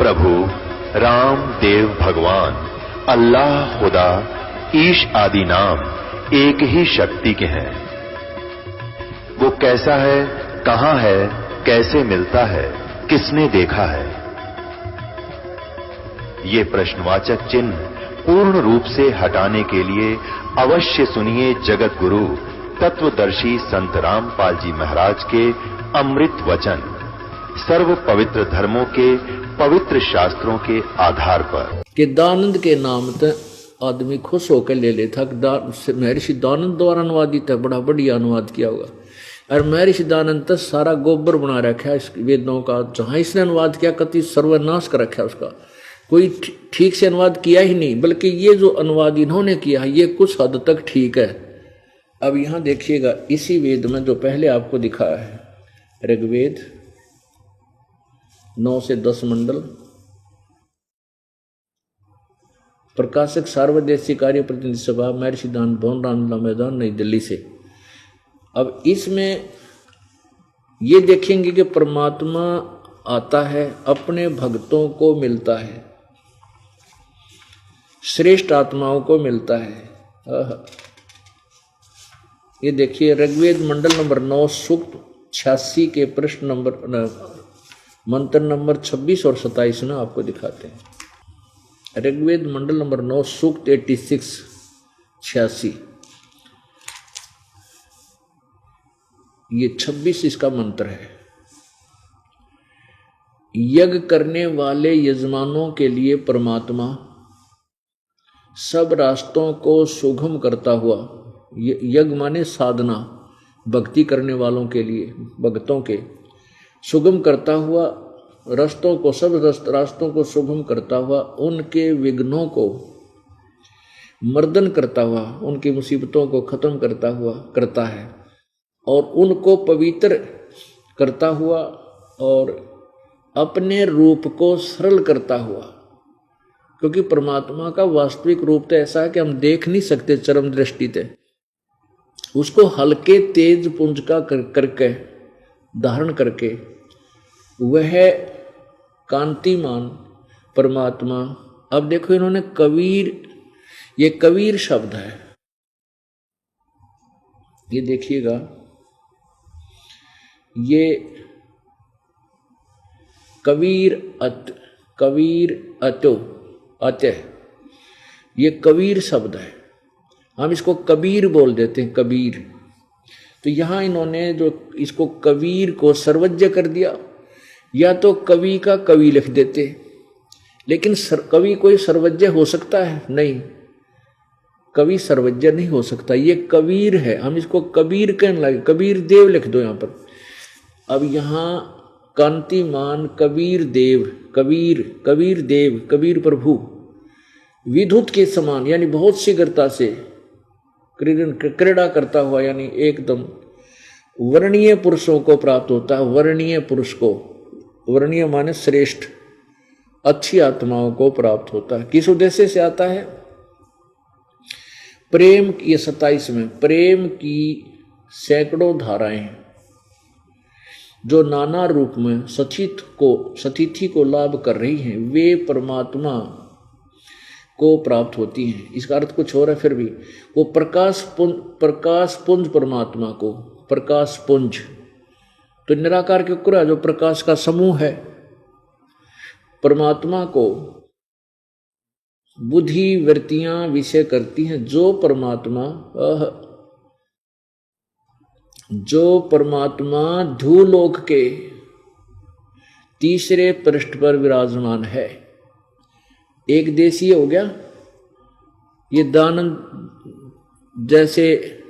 प्रभु राम देव भगवान अल्लाह खुदा ईश आदि नाम एक ही शक्ति के हैं। वो कैसा है, कहां है, कैसे मिलता है, किसने देखा है? ये प्रश्नवाचक चिन्ह पूर्ण रूप से हटाने के लिए अवश्य सुनिए जगत गुरु तत्वदर्शी संत रामपाल जी महाराज के अमृत वचन, सर्व पवित्र धर्मों के पवित्र शास्त्रों के आधार पर। कि दानंद के नाम ते आदमी खुश होकर ले लेता। महर्षि दानंद द्वारा अनुवादित है, बड़ा बढ़िया अनुवाद किया होगा। और महर्षि दानंद तो सारा गोबर बना रखा है इस वेदों का। जहां इसने अनुवाद किया कति सर्वनाश कर रखा है उसका, कोई ठीक से अनुवाद किया ही नहीं। बल्कि ये जो अनुवाद इन्होंने किया है ये कुछ हद तक ठीक है। अब यहां देखिएगा इसी वेद में जो पहले आपको दिखाया है ऋग्वेद 9 से 10 मंडल, प्रकाशक सार्वदेशीय कार्य प्रतिनिधि सभा, महर्षि दानंद भवन, रामलीला मैदान, नई दिल्ली से। अब इसमें ये देखेंगे कि परमात्मा आता है, अपने भक्तों को मिलता है, श्रेष्ठ आत्माओं को मिलता है। ये देखिए ऋग्वेद मंडल नंबर 9 सूक्त 86 के प्रश्न नंबर मंत्र नंबर 26 और 27 में आपको दिखाते हैं। ऋग्वेद मंडल नंबर 9 सूक्त 86 ये 26 इसका मंत्र है। यज्ञ करने वाले यजमानों के लिए परमात्मा सब रास्तों को सुगम करता हुआ, यज्ञ माने साधना, भक्ति करने वालों के लिए, भक्तों के सुगम करता हुआ रास्तों को, सब रास्तों को सुगम करता हुआ, उनके विघ्नों को मर्दन करता हुआ, उनकी मुसीबतों को खत्म करता है और उनको पवित्र करता हुआ और अपने रूप को सरल करता हुआ। क्योंकि परमात्मा का वास्तविक रूप तो ऐसा है कि हम देख नहीं सकते चरम दृष्टि से। उसको हल्के तेज पुंज का करके धारण करके वह कांतिमान परमात्मा। अब देखो इन्होंने कबीर, ये कबीर शब्द है, ये देखिएगा, ये कबीर अत्य ये कबीर शब्द है। हम इसको कबीर बोल देते हैं, कबीर। तो यहां इन्होंने जो इसको कबीर को सर्वज्ञ कर दिया, या तो कवि का कवि लिख देते, लेकिन कवि कोई सर्वज्ञ हो सकता है? नहीं, कवि सर्वज्ञ नहीं हो सकता। ये कबीर है, हम इसको कबीर कहने लगे, कबीर देव लिख दो यहां पर। अब यहां कांतिमान कबीर देव, कबीर देव, कबीर प्रभु विद्युत के समान, यानी बहुत शीघ्रता से क्रीड़ा करता हुआ, यानी एकदम वर्णीय पुरुषों को प्राप्त होता है। वर्णीय पुरुष को, वर्णीय माने श्रेष्ठ, अच्छी आत्माओं को प्राप्त होता है। किस उद्देश्य से आता है? प्रेम, ये 27 में, प्रेम की सैकड़ों धाराएं जो नाना रूप में सतिथि को लाभ कर रही हैं, वे परमात्मा को प्राप्त होती हैं। इसका अर्थ कुछ और है, फिर भी वो प्रकाश पुंज परमात्मा को, प्रकाश पुंज तो निराकार के कुरा जो प्रकाश का समूह है, परमात्मा को बुद्धि वृत्तियां विषय करती हैं। जो परमात्मा धूलोक के तीसरे पृष्ठ पर विराजमान है। एक देशीय हो गया, ये दानंद जैसे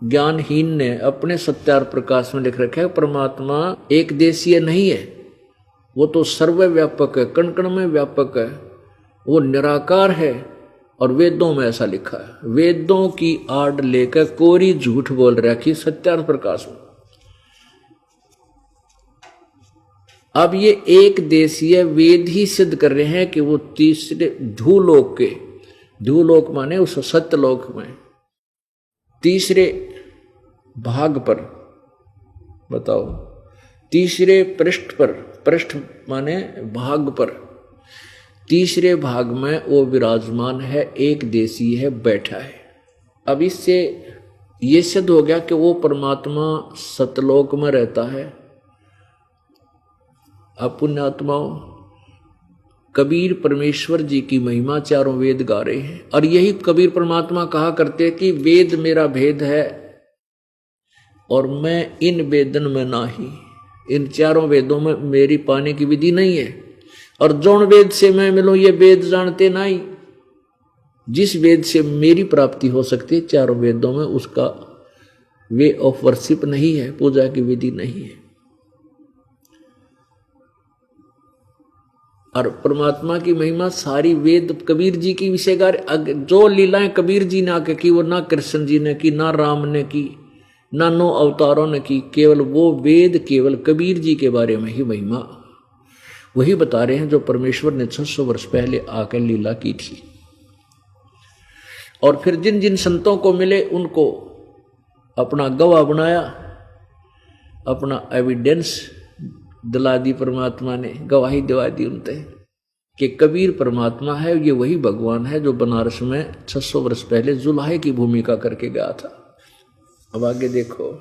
ज्ञानहीन ने अपने सत्यार प्रकाश में लिख रखा है, परमात्मा एक देशीय नहीं है, वो तो सर्वव्यापक है, कण कण में व्यापक है, वो निराकार है। और वेदों में ऐसा लिखा है, वेदों की आड़ लेकर कोरी झूठ बोल रखी सत्यार्थ प्रकाश में। अब ये एक देशीय वेद ही सिद्ध कर रहे हैं कि वो तीसरे धूलोक के, धूलोक माने उस सत्यलोक में तीसरे भाग पर, बताओ, तीसरे पृष्ठ पर, पृष्ठ माने भाग पर, तीसरे भाग में वो विराजमान है, एक देशी है, बैठा है। अब इससे ये सिद्ध हो गया कि वो परमात्मा सतलोक में रहता है। अब पुण्यात्माओं, कबीर परमेश्वर जी की महिमा चारों वेद गा रहे हैं, और यही कबीर परमात्मा कहा करते कि वेद मेरा भेद है और मैं इन वेदन में नाही। इन चारों वेदों में मेरी पाने की विधि नहीं है, और जौन वेद से मैं मिलूं ये वेद जानते नहीं। जिस वेद से मेरी प्राप्ति हो सकती है चारों वेदों में, उसका वे ऑफ वर्शिप नहीं है, पूजा की विधि नहीं है। और परमात्मा की महिमा सारी वेद कबीर जी की विषयगार, जो लीलाएं कबीर जी ने आके की वो ना कृष्ण जी ने की, ना राम ने की, ना 9 अवतारों ने की, केवल वो वेद केवल कबीर जी के बारे में ही महिमा वही बता रहे हैं जो परमेश्वर ने 600 वर्ष पहले आकर लीला की थी। और फिर जिन जिन संतों को मिले उनको अपना गवाह बनाया, अपना एविडेंस दिला दी परमात्मा ने, गवाही दिवा दी उनसे कि कबीर परमात्मा है, ये वही भगवान है जो बनारस में 600 वर्ष पहले जुलाहे की भूमिका करके गया था। अब आगे देखो,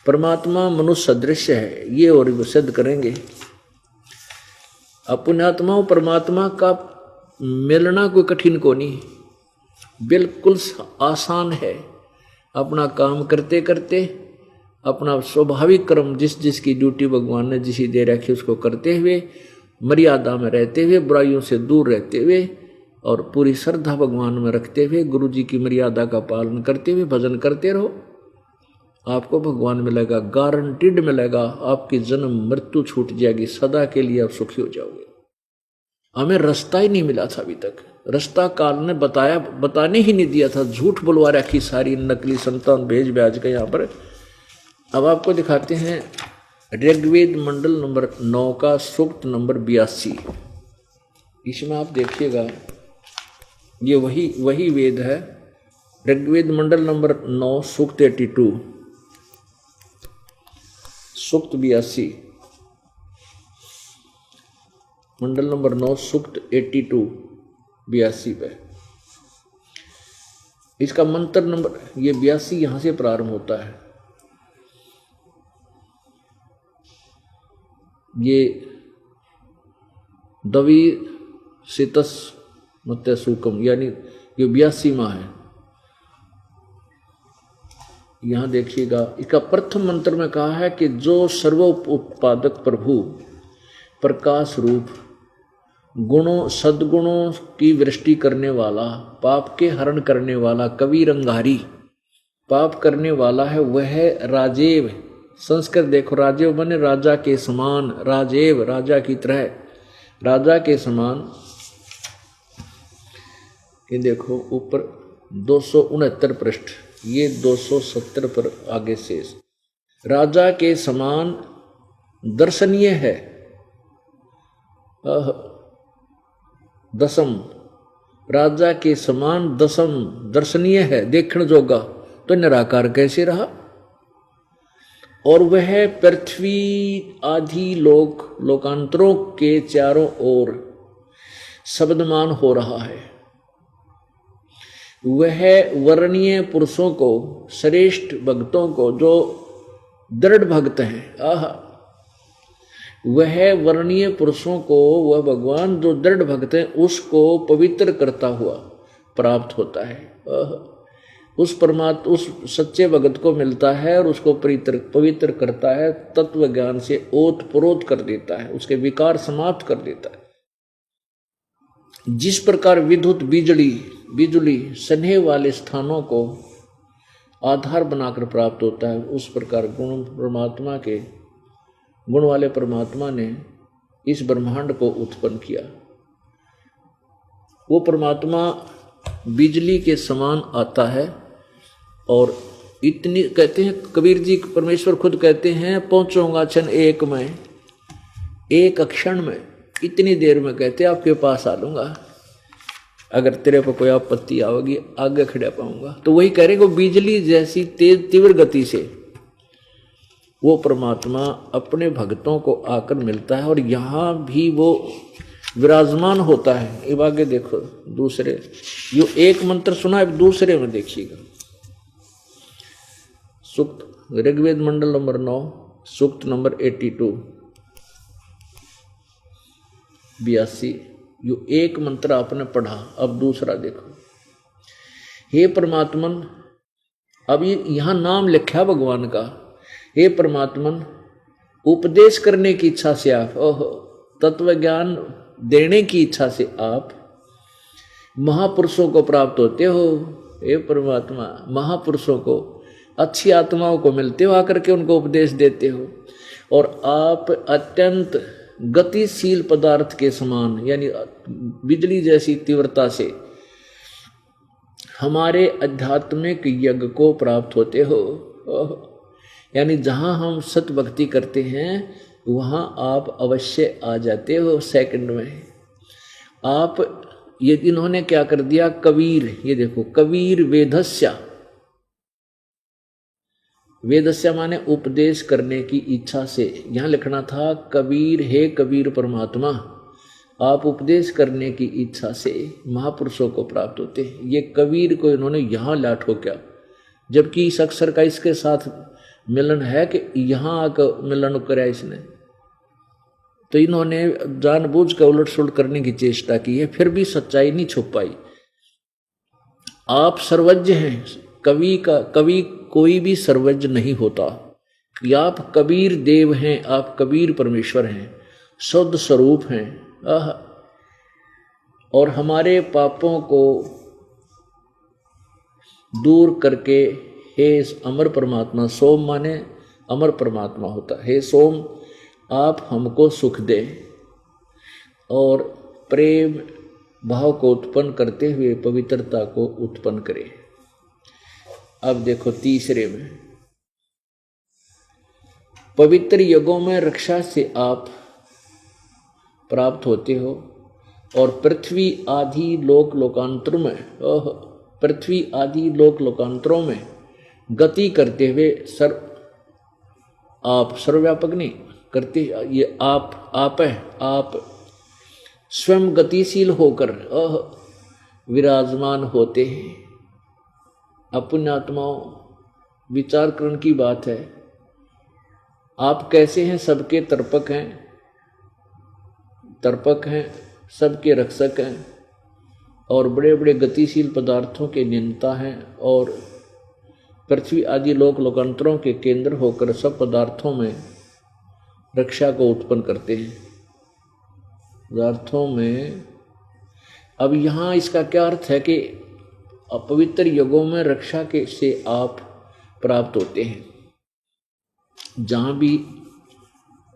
परमात्मा मनुष्य सदृश है, ये और सिद्ध करेंगे। पुण्यात्माओं, परमात्मा का मिलना कोई कठिन को नहीं, बिल्कुल आसान है। अपना काम करते करते, अपना स्वाभाविक कर्म जिस जिसकी ड्यूटी भगवान ने जिसी दे रखी उसको करते हुए, मर्यादा में रहते हुए, बुराइयों से दूर रहते हुए और पूरी श्रद्धा भगवान में रखते हुए, गुरु जी की मर्यादा का पालन करते हुए भजन करते रहो, आपको भगवान मिलेगा, गारंटीड मिलेगा। आपकी जन्म मृत्यु छूट जाएगी, सदा के लिए आप सुखी हो जाओगे। हमें रास्ता ही नहीं मिला था अभी तक, रास्ता काल ने बताने ही नहीं दिया था, झूठ बुलवा रखी सारी नकली संतान भेज ब्याज के यहाँ पर। अब आपको दिखाते हैं ऋग्वेद मंडल नंबर 9 का सूक्त नंबर 82। इसमें आप देखिएगा, ये वही वेद है। ऋग्वेद मंडल नंबर 9 सूक्त 82, सूक्त 82, मंडल नंबर 9 सूक्त 82 पे इसका मंत्र नंबर, ये 82 यहां से प्रारंभ होता है। ये दवी सितस मत्य सुकम, यानी ये 82 माह है। यहां देखिएगा, इसका प्रथम मंत्र में कहा है कि जो सर्वोत्पादक प्रभु प्रकाश रूप गुणों सद्गुणों की वृष्टि करने वाला, पाप के हरण करने वाला, कबीर अंगारी पाप करने वाला है, वह है राजेव। संस्कृत देखो, राजेव बने राजा के समान, राजेव राजा की तरह, राजा के समान। ये देखो ऊपर 269 पृष्ठ, ये 270 पर आगे से, राजा के समान दर्शनीय है। दसम, राजा के समान दसम दर्शनीय है, देखण जोगा, तो निराकार कैसे रहा। और वह पृथ्वी आदि लोकांतरों के चारों ओर शब्दमान हो रहा है। वह वर्णीय पुरुषों को, श्रेष्ठ भक्तों को, जो दृढ़ भक्त हैं, वह वर्णीय पुरुषों को, वह भगवान जो दृढ़ भक्त हैं उसको पवित्र करता हुआ प्राप्त होता है। उस सच्चे भगत को मिलता है और उसको पवित्र करता है, तत्व ज्ञान से ओत प्रोत कर देता है, उसके विकार समाप्त कर देता है। जिस प्रकार विद्युत बिजली स्नेह वाले स्थानों को आधार बनाकर प्राप्त होता है, उस प्रकार गुण वाले परमात्मा ने इस ब्रह्मांड को उत्पन्न किया। वो परमात्मा बिजली के समान आता है और इतनी, कहते हैं कबीर जी, परमेश्वर खुद कहते हैं, पहुंचूंगा क्षण एक में, एक क्षण में, इतनी देर में कहते आपके पास आ लूंगा, अगर तेरे पर कोई आपत्ति आवेगी आगे खड़ा पाऊंगा। तो वही कह रहे हैं, बिजली जैसी तेज तीव्र गति से वो परमात्मा अपने भक्तों को आकर मिलता है। और यहाँ भी वो विराजमान होता है। अब आगे देखो दूसरे, यो एक मंत्र सुना है, दूसरे में देखिएगा। सूक्त ऋग्वेद मंडल नंबर 9 सूक्त नंबर 82 यो एक मंत्र आपने पढ़ा। अब दूसरा देखो, हे परमात्मन, अब ये यहां नाम लिखा भगवान का, हे परमात्मन उपदेश करने की इच्छा से आप, तत्व ज्ञान देने की इच्छा से आप महापुरुषों को प्राप्त होते हो। हे परमात्मा, महापुरुषों को, अच्छी आत्माओं को मिलते हो, आकर के उनको उपदेश देते हो, और आप अत्यंत गतिशील पदार्थ के समान, यानी बिजली जैसी तीव्रता से हमारे आध्यात्मिक यज्ञ को प्राप्त होते हो। यानी जहां हम सत भक्ति करते हैं वहां आप अवश्य आ जाते हो सेकंड में। आप ये इन्होंने क्या कर दिया, कबीर, ये देखो कबीर वेदस्या, वेदस्या माने उपदेश करने की इच्छा से। यहां लिखना था कबीर, हे कबीर परमात्मा, आप उपदेश करने की इच्छा से महापुरुषों को प्राप्त होते हैं। ये कबीर को इन्होंने यहां लाठो क्या, जबकि इस अक्षर का इसके साथ मिलन है कि यहां आकर मिलन कराया इसने। तो इन्होंने जानबूझ कर उलट सुलट करने की चेष्टा की है, फिर भी सच्चाई नहीं छुप पाई। आप सर्वज्ञ हैं, कवि कोई भी सर्वज्ञ नहीं होता। आप कबीर देव हैं, आप कबीर परमेश्वर हैं, शुद्ध स्वरूप हैं। और हमारे पापों को दूर करके हे अमर परमात्मा, सोम माने अमर परमात्मा होता है, हे सोम आप हमको सुख दे और प्रेम भाव को उत्पन्न करते हुए पवित्रता को उत्पन्न करे। अब देखो तीसरे में, पवित्र युगों में रक्षा से आप प्राप्त होते हो और पृथ्वी आदि लोक लोकांतर में, पृथ्वी आदि लोक लोकांतरों में गति करते हुए आप सर्वव्यापक नहीं करते, ये आप है, आप स्वयं गतिशील होकर विराजमान होते हैं। अपने आत्माओं विचार करने की बात है, आप कैसे हैं, सबके तर्पक हैं, सबके रक्षक हैं और बड़े बड़े गतिशील पदार्थों के नियंता हैं और पृथ्वी आदि लोक लोकांतरों के केंद्र होकर सब पदार्थों में रक्षा को उत्पन्न करते हैं। पदार्थों में, अब यहाँ इसका क्या अर्थ है कि अपवित्र युगों में रक्षा के से आप प्राप्त होते हैं। जहाँ भी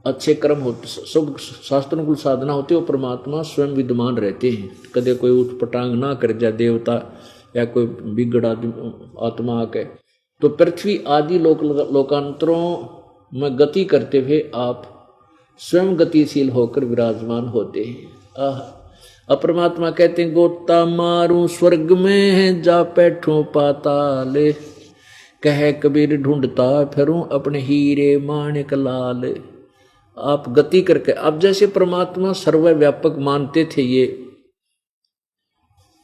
अच्छे कर्म होते, सब शास्त्रानुकूल साधना होती है, वो परमात्मा स्वयं विद्यमान रहते हैं। कदे कोई उठपटांग ना कर जाए देवता या कोई बिगड़ आत्मा आके, तो पृथ्वी आदि लोकांतरों में गति करते हुए आप स्वयं गतिशील होकर विराजमान होते हैं। परमात्मा कहते हैं, गोता मारूं स्वर्ग में जा बैठूं पाताल, कह कबीर ढूंढता फिरूं अपने हीरे माणिक लाल। आप गति करके, अब जैसे परमात्मा सर्वव्यापक मानते थे ये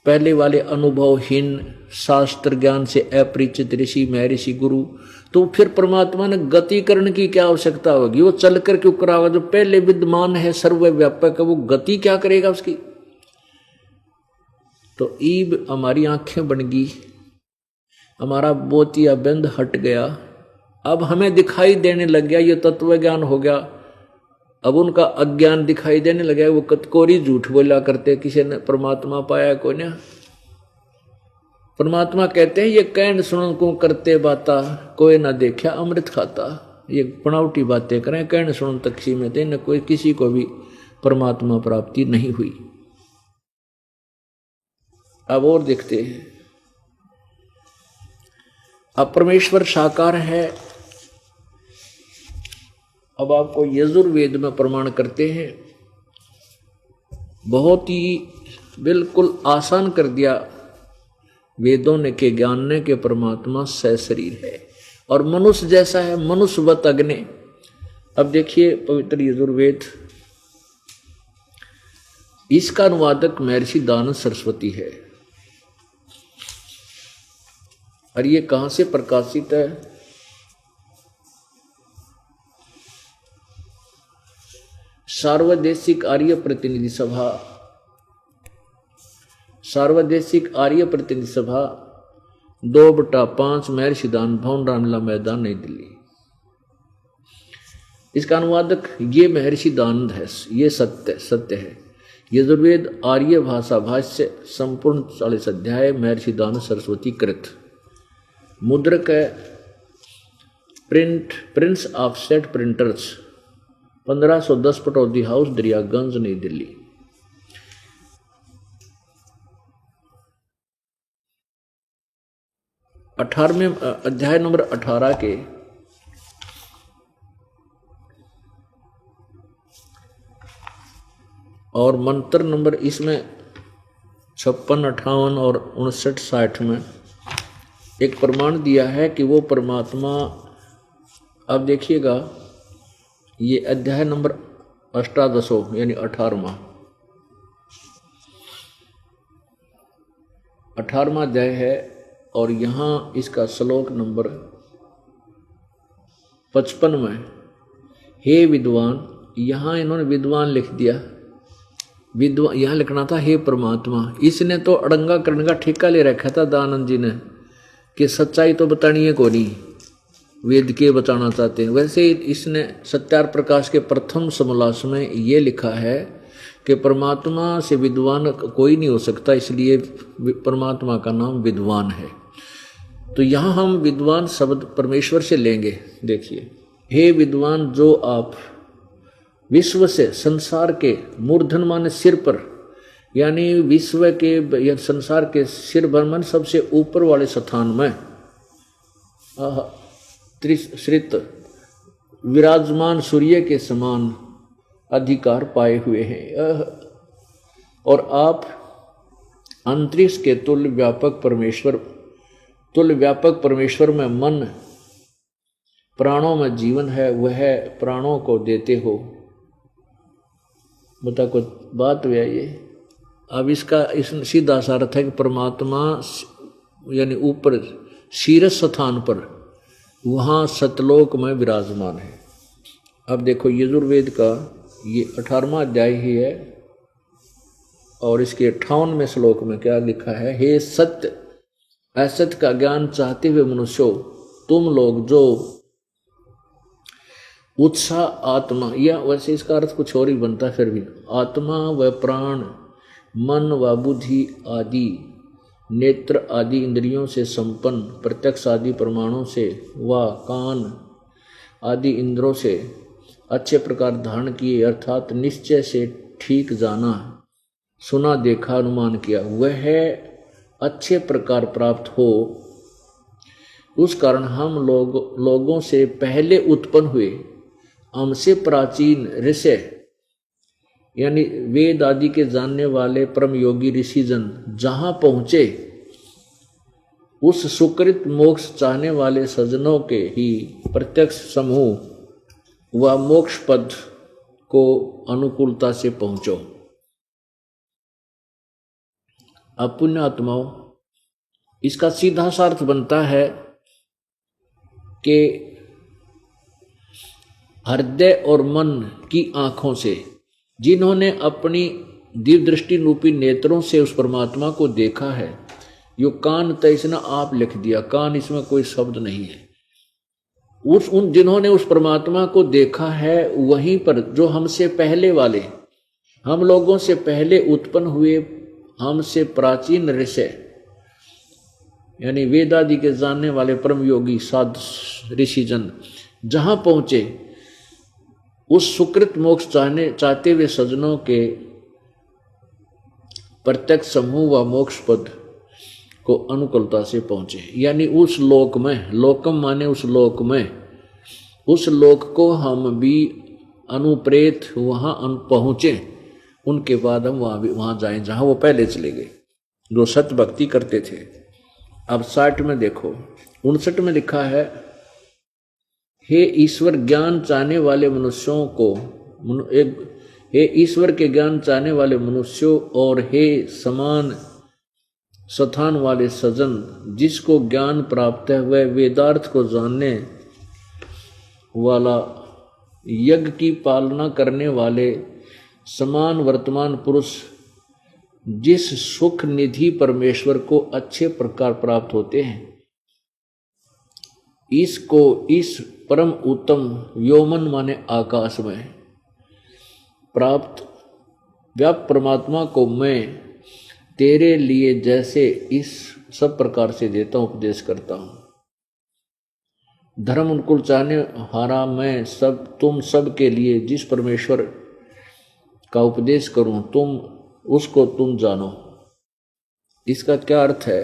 पहले वाले अनुभवहीन शास्त्र ज्ञान से अपरिचित ऋषि महर्षि गुरु, तो फिर परमात्मा ने गति करने की क्या आवश्यकता होगी, वो चल कर क्यों करागा। जो पहले विद्यमान है सर्वव्यापक है, वो गति क्या करेगा उसकी। तो ईब हमारी आंखें बन गई, हमारा बोतिया बंद हट गया, अब हमें दिखाई देने लग गया, ये तत्व ज्ञान हो गया। अब उनका अज्ञान दिखाई देने लगा, वो कतकोरी झूठ बोला करते, किसी ने परमात्मा पाया कोई ना। परमात्मा कहते हैं, ये कहन सुन को करते बाता, कोई ना देखा अमृत खाता। ये बनावटी बातें करें, कहन सुन तक्षी में थे, न कोई किसी को भी परमात्मा प्राप्ति नहीं हुई। अब और देखते हैं, अब परमेश्वर साकार है। अब आपको यजुर्वेद में प्रमाण करते हैं, बहुत ही बिल्कुल आसान कर दिया वेदों ने के ज्ञान के परमात्मा सशरीर है और मनुष्य जैसा है, मनुष्यवत अग्नि। अब देखिए पवित्र यजुर्वेद इसका अनुवादक महर्षि दयानंद सरस्वती है। और ये कहां से प्रकाशित है? सार्वदेशिक आर्य प्रतिनिधि सभा, सार्वदेशिक आर्य प्रतिनिधि सभा 2/5 महर्षि दयानंद भवन, रामलीला मैदान, नई दिल्ली। इसका अनुवादक ये महर्षि दयानंद है। ये सत्य है। यजुर्वेद आर्य भाषा भाष्य संपूर्ण 40 अध्याय महर्षि दयानंद सरस्वती कृत। मुद्रक है Prince offset printers, 1510 Pataudi house, Daryaganj, नई दिल्ली। अध्याय नंबर 18 के और मंत्र नंबर इसमें 56, 58 और 59, 60 में एक प्रमाण दिया है कि वो परमात्मा। अब देखिएगा, ये अध्याय नंबर 18 यानी 18वां अध्याय है। और यहाँ इसका श्लोक नंबर 55 में, हे विद्वान, यहाँ इन्होंने विद्वान लिख दिया। विद्वान यहाँ लिखना था हे परमात्मा। इसने तो अड़ंगा करने का ठेका ले रखा था दयानंद जी ने कि सच्चाई तो बतानी है को नहीं, वेद के बताना चाहते हैं। वैसे इसने सत्यार प्रकाश के प्रथम समोल्लास में ये लिखा है कि परमात्मा से विद्वान कोई नहीं हो सकता, इसलिए परमात्मा का नाम विद्वान है। तो यहाँ हम विद्वान शब्द परमेश्वर से लेंगे। देखिए, हे विद्वान, जो आप विश्व से, संसार के मूर्धन माने सिर पर, यानी विश्व के या संसार के सिर पर मन सबसे ऊपर वाले स्थान में त्रिश्रित विराजमान सूर्य के समान अधिकार पाए हुए हैं। और आप अंतरिक्ष के तुल्य व्यापक परमेश्वर में मन, प्राणों में जीवन है, वह प्राणों को देते हो। बता कुछ बात हुआ ये। अब इसका सीधा सा अर्थ है कि परमात्मा यानी ऊपर शीर्ष स्थान पर, वहाँ सतलोक में विराजमान है। अब देखो, यजुर्वेद का ये 18वां अध्याय ही है और इसके 58वें श्लोक में क्या लिखा है? हे सत्य, असत्य का ज्ञान चाहते हुए मनुष्यों, तुम लोग जो उत्साह आत्मा, या वैसे इसका अर्थ कुछ और ही बनता है, फिर भी आत्मा व प्राण, मन व बुद्धि आदि, नेत्र आदि इंद्रियों से संपन्न, प्रत्यक्ष आदि प्रमाणों से व कान आदि इंद्रों से अच्छे प्रकार धारण किए, अर्थात निश्चय से ठीक जाना, सुना, देखा, अनुमान किया, वह अच्छे प्रकार प्राप्त हो। उस कारण हम लोगों से पहले उत्पन्न हुए, हमसे प्राचीन ऋषि यानी वेद आदि के जानने वाले परम योगी ऋषिजन जहां पहुंचे, उस सुकृत मोक्ष चाहने वाले सज्जनों के ही प्रत्यक्ष समूह व मोक्ष पद को अनुकूलता से पहुंचो। अब पुण्यात्माओं, इसका सीधा सा अर्थ बनता है कि हृदय और मन की आंखों से, जिन्होंने अपनी दिव्य दृष्टि रूपी नेत्रों से उस परमात्मा को देखा है। यो कान तैसना आप लिख दिया, कान इसमें कोई शब्द नहीं है। उन जिन्होंने उस परमात्मा को देखा है, वहीं पर जो हमसे पहले वाले, हम लोगों से पहले उत्पन्न हुए, हमसे प्राचीन ऋषि यानी वेदादि के जानने वाले परम योगी साधु ऋषिजन जहां पहुंचे, उस सुकृत मोक्ष चाहते हुए सज्जनों के प्रत्यक्ष समूह व मोक्ष पद को अनुकूलता से पहुंचे। यानी उस लोक में, लोकम माने उस लोक में, उस लोक को हम भी अनुप्रेत वहां पहुंचे, उनके बाद हम वहां जाएं जहां वो पहले चले गए, जो सत्य भक्ति करते थे। अब 60 में देखो, 59 में लिखा है, हे ईश्वर, ज्ञान चाहने वाले मनुष्यों को हे ईश्वर के ज्ञान चाहने वाले मनुष्यों और हे समान स्थान वाले सज्जन, जिसको ज्ञान प्राप्त है वह वेदार्थ को जानने वाला, यज्ञ की पालना करने वाले समान वर्तमान पुरुष, जिस सुख निधि परमेश्वर को अच्छे प्रकार प्राप्त होते हैं, इसको इस परम उत्तम व्योमन माने आकाश में प्राप्त व्याप्त परमात्मा को मैं तेरे लिए जैसे इस सब प्रकार से देता हूं, उपदेश करता हूं। धर्म अनुकूल चाहने हारा मैं तुम सब के लिए जिस परमेश्वर का उपदेश करूं, उसको तुम जानो। इसका क्या अर्थ है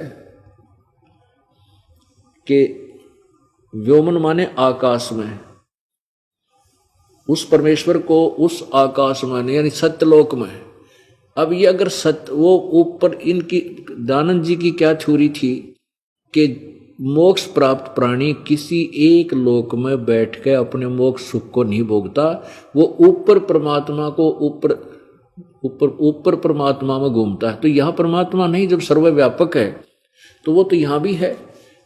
कि व्योमन माने आकाश में, उस परमेश्वर को उस आकाश में यानी सत्यलोक में। अब ये अगर सत्य वो ऊपर, इनकी दानंद जी की क्या थ्योरी थी कि मोक्ष प्राप्त प्राणी किसी एक लोक में बैठ के अपने मोक्ष सुख को नहीं भोगता, वो ऊपर परमात्मा को ऊपर परमात्मा में घूमता है। तो यहां परमात्मा नहीं, जब सर्वव्यापक है तो वो तो यहां भी है,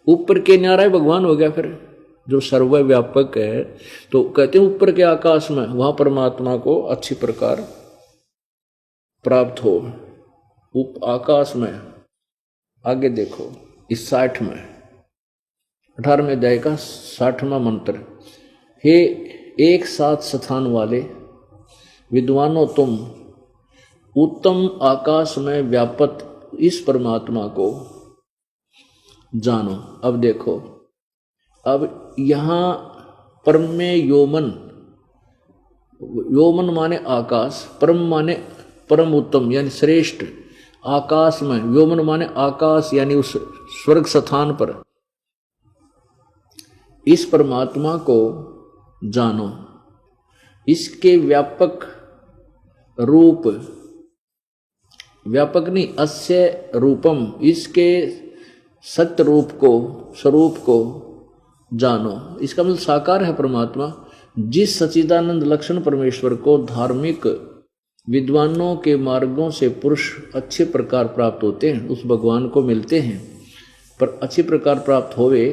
ऊपर के न्यारा भगवान हो गया। फिर जो सर्वव्यापक है तो कहते हैं ऊपर के आकाश में, वहां परमात्मा को अच्छी प्रकार प्राप्त हो। आकाश में आगे देखो, इस 60 में 18वें अध्याय का 60वां मंत्र, हे एक साथ स्थान वाले विद्वानों, तुम उत्तम आकाश में व्यापत इस परमात्मा को जानो। अब देखो, अब यहां परम में योमन माने आकाश, परम माने परम उत्तम यानी श्रेष्ठ, आकाश में व्योमन माने आकाश यानी उस स्वर्ग स्थान पर इस परमात्मा को जानो। इसके व्यापक रूप, व्यापक नहीं अस्य रूपम, इसके सत्य रूप को, स्वरूप को जानो। इसका मतलब साकार है परमात्मा। जिस सच्चिदानंद लक्षण परमेश्वर को धार्मिक विद्वानों के मार्गों से पुरुष अच्छे प्रकार प्राप्त होते हैं, उस भगवान को मिलते हैं, पर अच्छे प्रकार प्राप्त होवे,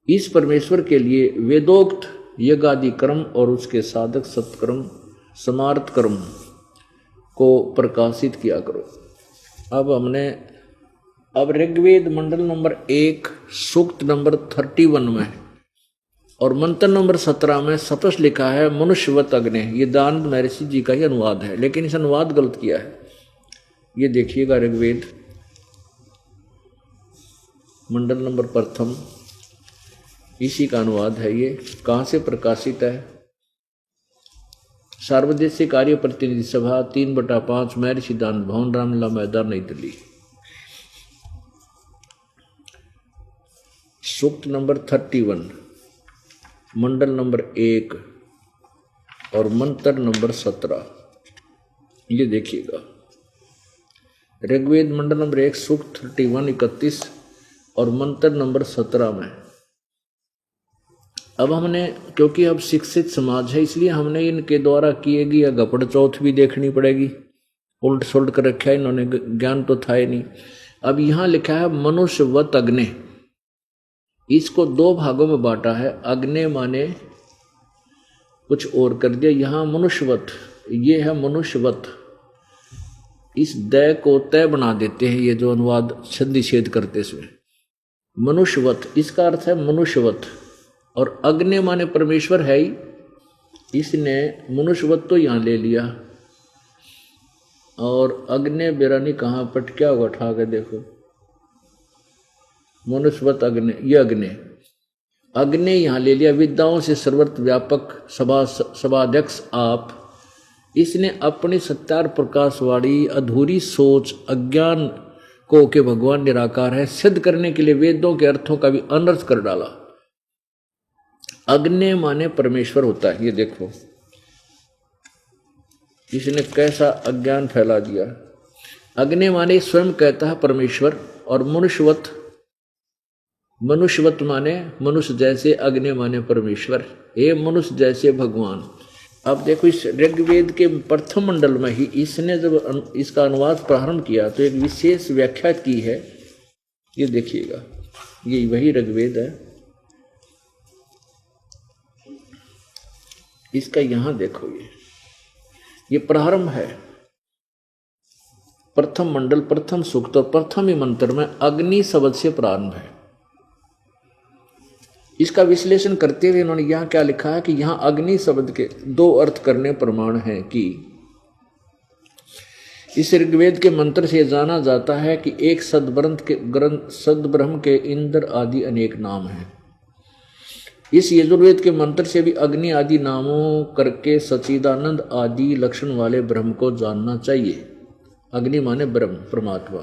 इस परमेश्वर के लिए वेदोक्त यज्ञादि कर्म और उसके साधक सत्कर्म समार्थ कर्म को प्रकाशित किया करो। अब ऋग्वेद मंडल नंबर 1 सूक्त नंबर 31 में और मंत्र नंबर 17 में स्पष्ट लिखा है मनुष्यवत अग्नि। ये दानंद महर्षि जी का ही अनुवाद है, लेकिन इस अनुवाद गलत किया है। ये देखिएगा, ऋग्वेद मंडल नंबर 1 इसी का अनुवाद है। ये कहाँ से प्रकाशित है? सार्वदेशिक कार्य प्रतिनिधि सभा 3/5 महर्षि दानंद भवन, रामलीला मैदान, नई दिल्ली। सूक्त नंबर 31 मंडल नंबर 1 और मंत्र नंबर 17, ये देखिएगा। ऋग्वेद मंडल नंबर 1 सूक्त 31 और मंत्र नंबर 17 में। अब हमने, क्योंकि अब शिक्षित समाज है, इसलिए हमने इनके द्वारा किए गई गपड़ चौथ भी देखनी पड़ेगी। उल्ट सुलट कर रखा है इन्होंने, ज्ञान तो था ही नहीं। अब यहाँ लिखा है मनुष्यवत अग्नि, इसको 2 भागों में बांटा है। अग्नि माने कुछ और कर दिया, यहाँ मनुष्यवत, ये है मनुष्यवत। इस दय को तय बना देते हैं ये जो अनुवाद संधि छेद करते इसमें। मनुष्यवत, इसका अर्थ है मनुष्यवत, और अग्नि माने परमेश्वर है ही, इसने मनुष्यवत तो यहाँ ले लिया। और अग्नि बेरानी कहाँ पट क्या हुआ, ठा के देखो, मनुष्यवत अग्नि, ये अग्नि यहाँ ले लिया। विद्याओं से सर्वत्र व्यापक सभाध्यक्ष आप, इसने अपनी सत्यार प्रकाशवाणी अधूरी सोच अज्ञान को के भगवान निराकार है सिद्ध करने के लिए वेदों के अर्थों का भी अनर्थ कर डाला। अग्नि माने परमेश्वर होता है, ये देखो इसने कैसा अज्ञान फैला दिया। अग्नि माने स्वयं कहता है परमेश्वर, और मनुष्यवत माने मनुष्य जैसे, अग्नि माने परमेश्वर, हे मनुष्य जैसे भगवान। अब देखो इस ऋग्वेद के प्रथम मंडल में ही इसने जब इसका अनुवाद प्रारंभ किया तो एक विशेष व्याख्या की है। ये देखिएगा, ये वही ऋग्वेद है। इसका यहां देखो, ये प्रारंभ है, प्रथम मंडल, प्रथम सूक्त और प्रथम ही मंत्र में अग्नि शब्द से प्रारंभ है। इसका विश्लेषण करते हुए इन्होंने यहां क्या लिखा है कि यहां अग्नि शब्द के दो अर्थ करने प्रमाण है कि इस ऋग्वेद के मंत्र से जाना जाता है कि एक सद्ब्रह्म के इंद्र आदि अनेक नाम हैं। इस यजुर्वेद के मंत्र से भी अग्नि आदि नामों करके सच्चिदानंद आदि लक्षण वाले ब्रह्म को जानना चाहिए। अग्नि माने ब्रह्म, परमात्मा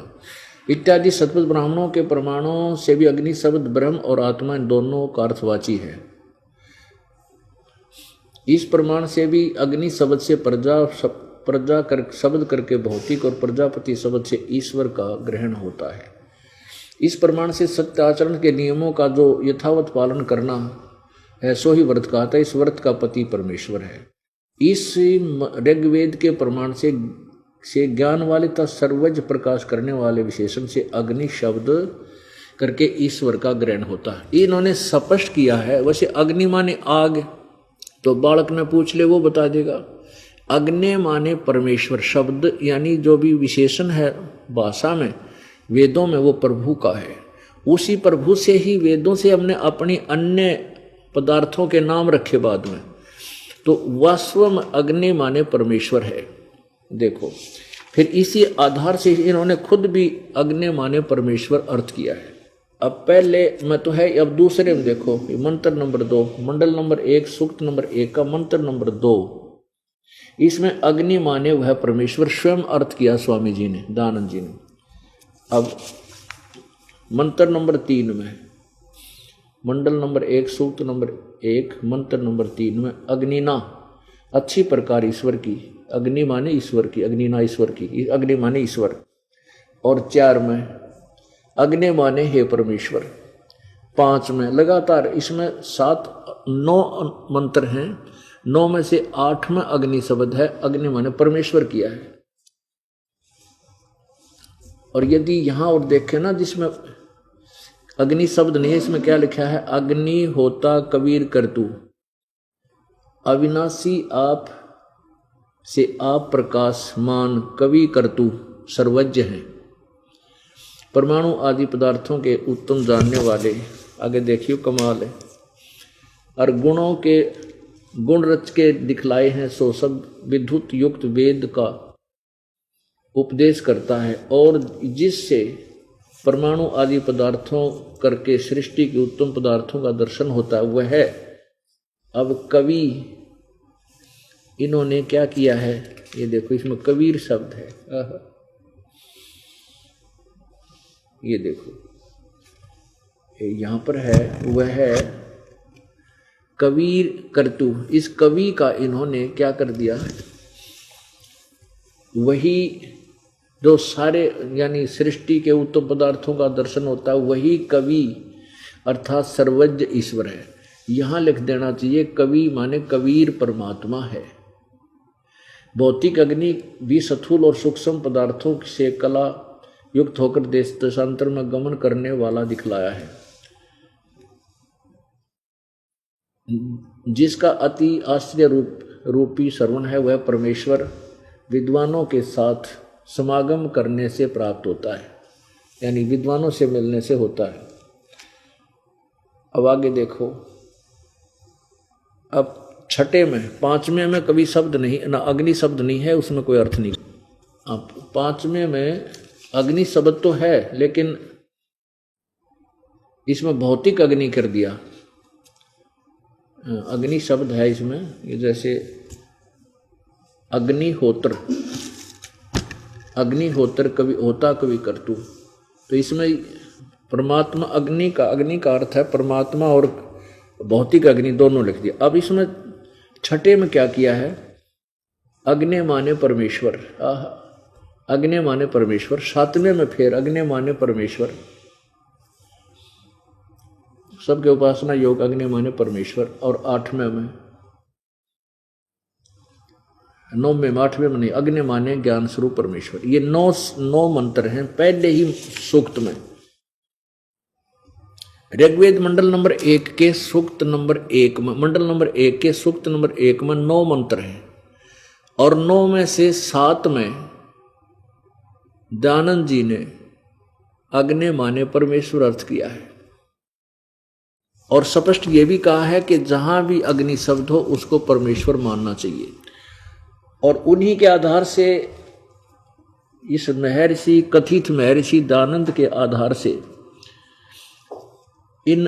इत्यादि सतपथ ब्राह्मणों के प्रमाणों से भी अग्नि शब्द ब्रह्म और आत्मा दोनों का अर्थवाची है। इस प्रमाण से भी अग्नि शब्द से प्रजा कर शब्द करके भौतिक और प्रजापति शब्द से ईश्वर का ग्रहण होता है। इस प्रमाण से सत्य आचरण के नियमों का जो यथावत पालन करना है सो ही व्रत कहता है। इस व्रत का पति परमेश्वर है। इस ऋग्वेद के प्रमाण से ज्ञान वाले तथा सर्वज्ञ प्रकाश करने वाले विशेषण से अग्नि शब्द करके ईश्वर का ग्रहण होता है। इन्होंने स्पष्ट किया है। वैसे अग्नि माने आग, तो बालक ने पूछ ले वो बता देगा। अग्नि माने परमेश्वर शब्द, यानी जो भी विशेषण है भाषा में वेदों में वो प्रभु का है। उसी प्रभु से ही वेदों से हमने अपनी अन्य पदार्थों के नाम रखे बाद में। तो वास्तव में अग्नि माने परमेश्वर है। देखो फिर इसी आधार से इन्होंने खुद भी अग्नि माने परमेश्वर अर्थ किया है। अब पहले में तो है, अब दूसरे में देखो मंत्र नंबर 2 मंडल नंबर 1 सूक्त नंबर 1 का मंत्र नंबर 2, इसमें अग्नि माने वह परमेश्वर स्वयं अर्थ किया स्वामी जी ने, दयानंद जी ने। अब मंत्र नंबर 3 में मंडल नंबर 1 सूक्त नंबर 1 मंत्र नंबर 3 में अग्निना अच्छी प्रकार ईश्वर की, अग्नि माने ईश्वर की, अग्निना ईश्वर की, अग्नि माने ईश्वर। और 4 में अग्नि माने हे परमेश्वर। 5 में लगातार, इसमें 9 मंत्र हैं, 9 में से 8 में अग्नि शब्द है, अग्नि माने परमेश्वर किया है। और यदि यहां और देखें ना जिसमें अग्नि शब्द नहीं है, इसमें क्या लिखा है, अग्नि होता कबीर करतु, अविनाशी आप से आप प्रकाशमान कवि करतु सर्वज्ञ हैं। परमाणु आदि पदार्थों के उत्तम जानने वाले, आगे देखियो कमाल है। और गुणों के गुण रच के दिखलाए हैं, सो सब विद्युत युक्त वेद का उपदेश करता है। और जिससे परमाणु आदि पदार्थों करके सृष्टि के उत्तम पदार्थों का दर्शन होता है वह है। अब कवि इन्होंने क्या किया है, ये देखो इसमें कबीर शब्द है। ये देखो यहां पर है, वह है कबीर करतु। इस कवि का इन्होंने क्या कर दिया, वही जो सारे यानी सृष्टि के उत्तम पदार्थों का दर्शन होता है वही कवि अर्थात सर्वज्ञ ईश्वर है। यहां लिख देना चाहिए कवि माने कबीर परमात्मा है। भौतिक अग्नि भी स्थूल और सूक्ष्म पदार्थों से कला युक्त होकर देश देशांतर में गमन करने वाला दिखलाया है, जिसका अति आश्चर्य रूपी श्रवण है वह परमेश्वर विद्वानों के साथ समागम करने से प्राप्त होता है, यानी विद्वानों से मिलने से होता है। अब आगे देखो, अब 6 में 5वें में कभी शब्द नहीं ना, अग्नि शब्द नहीं है, उसमें कोई अर्थ नहीं। अब 5वें में अग्नि शब्द तो है लेकिन इसमें भौतिक अग्नि कर दिया। अग्नि शब्द है इसमें, ये जैसे अग्निहोत्र, अग्निहोत्र कवि होता कवि करतु, तो इसमें परमात्मा अग्नि का अर्थ है परमात्मा और भौतिक अग्नि दोनों लिख दिया। अब इसमें 6 में क्या किया है, अग्नि माने परमेश्वर, अग्नि माने परमेश्वर। 7वें में फिर अग्नि माने परमेश्वर, सबके उपासना योग अग्नि माने परमेश्वर। और 8वें में 9वें में 8वें में नहीं, अग्नि माने ज्ञान स्वरूप परमेश्वर। ये 9 मंत्र हैं पहले ही सूक्त में। ऋग्वेद मंडल नंबर 1 के सूक्त नंबर 1 में, मंडल नंबर 1 के सूक्त नंबर 1 में 9 मंत्र हैं और 9 में से 7 में दयानंद जी ने अग्नि माने परमेश्वर अर्थ किया है और स्पष्ट ये भी कहा है कि जहां भी अग्नि शब्द हो उसको परमेश्वर मानना चाहिए। और उन्हीं के आधार से इस महर्षि, कथित महर्षि दयानंद के आधार से इन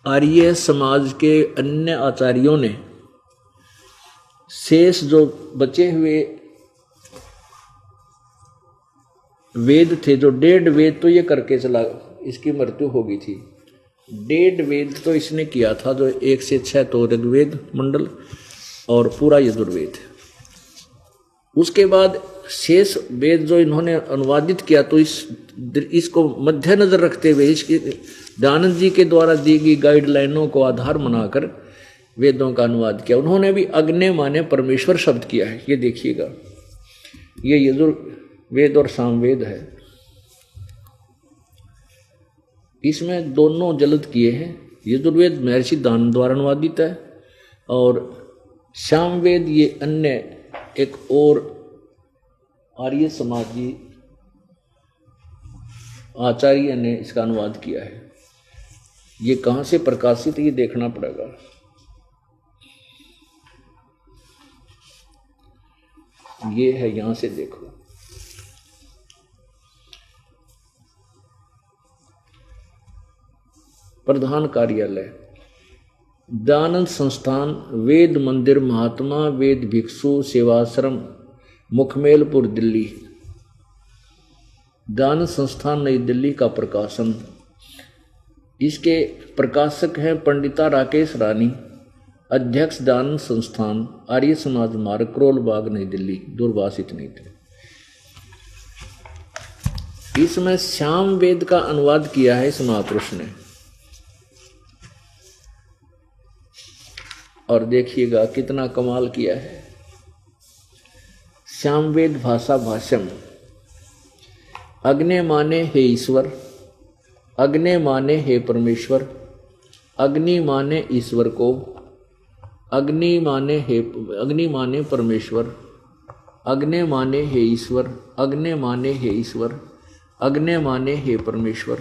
आर्य समाज के अन्य आचार्यों ने शेष जो बचे हुए वेद थे, जो 1.5 वेद तो ये करके चला, इसकी मृत्यु हो गई थी। 1.5 वेद तो इसने किया था, जो 1 से 6 तो ऋग्वेद मंडल और पूरा यजुर्वेद। उसके बाद शेष वेद जो इन्होंने अनुवादित किया, तो इसको मद्देनजर रखते हुए इसकी दयानंद जी के द्वारा दी गई गाइडलाइनों को आधार बनाकर वेदों का अनुवाद किया। उन्होंने भी अग्नि माने परमेश्वर शब्द किया है। ये देखिएगा, ये यजुर्वेद और सामवेद है, इसमें दोनों जल्द किए हैं। यजुर्वेद महर्षि दयानंद द्वारा अनुवादित है और सामवेद ये अन्य एक और आर्य समाजी आचार्य ने इसका अनुवाद किया है। ये कहाँ से प्रकाशित, ये देखना पड़ेगा। ये है, यहां से देखो, प्रधान कार्यालय दयानंद संस्थान, वेद मंदिर, महात्मा वेद भिक्षु सेवाश्रम, मुखमेलपुर, दिल्ली। दयानंद संस्थान नई दिल्ली का प्रकाशन। इसके प्रकाशक हैं पंडिता राकेश रानी, अध्यक्ष दयानंद संस्थान, आर्य समाज मार्ग, करोल बाग, नई दिल्ली। दूरभाष इतनी थे। इसमें श्याम वेद का अनुवाद किया है इस महापुरुष ने। और देखिएगा कितना कमाल किया है। श्यामवेद भाषा भाष्यम। अग्नि माने हे ईश्वर, अग्नि माने हे परमेश्वर, अग्नि माने ईश्वर को, अग्नि माने परमेश्वर, अग्नि माने हे ईश्वर, अग्नि माने हे ईश्वर, अग्नि माने हे परमेश्वर,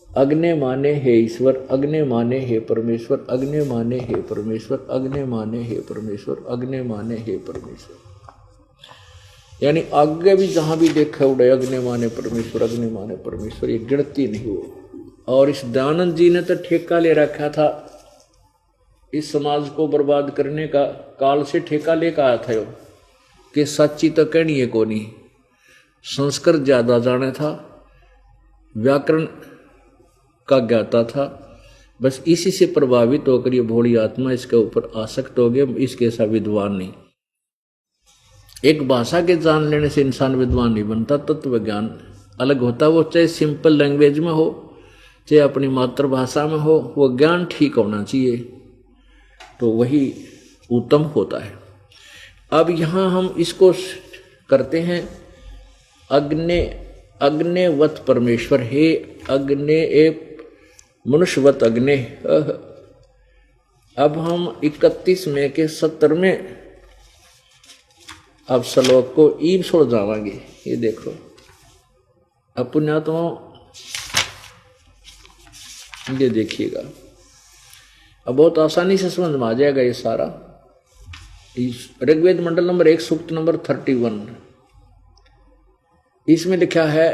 अग्नि माने हे ईश्वर, अग्नि माने हे परमेश्वर, अग्नि माने हे परमेश्वर, अग्नि माने हे परमेश्वर, अग्नि माने हे परमेश्वर। यानी आगे भी जहां भी देखा उड़े अग्नि माने परमेश्वर, अग्नि माने परमेश्वर, ये गिनती नहीं हो। और इस दयानंद जी ने तो ठेका ले रखा था इस समाज को बर्बाद करने का, काल से ठेका लेकर आया था यो कि सच्ची तो कहनी है को नहीं। संस्कृत ज्यादा जाने था, व्याकरण का ज्ञाता था, बस इसी से प्रभावित होकर ये भोली आत्मा इसके ऊपर आसक्त हो गया। इसके ऐसा विद्वान नहीं। एक भाषा के जान लेने से इंसान विद्वान नहीं बनता। तत्व ज्ञान अलग होता है, वो चाहे सिंपल लैंग्वेज में हो चाहे अपनी मातृभाषा में हो, वो ज्ञान ठीक होना चाहिए, तो वही उत्तम होता है। अब यहाँ हम इसको करते हैं अग्निवत परमेश्वर, हे अग्नि ए मनुष्यवत अग्नि। अब हम 31 में के 70वें अब श्लोक को ईब छोड़ जावांगे। ये देखो, अब पुण्यात्माओं ये देखिएगा, अब बहुत आसानी से समझ में आ जाएगा ये सारा। ऋग्वेद मंडल नंबर 1 सूक्त नंबर 31, इसमें लिखा है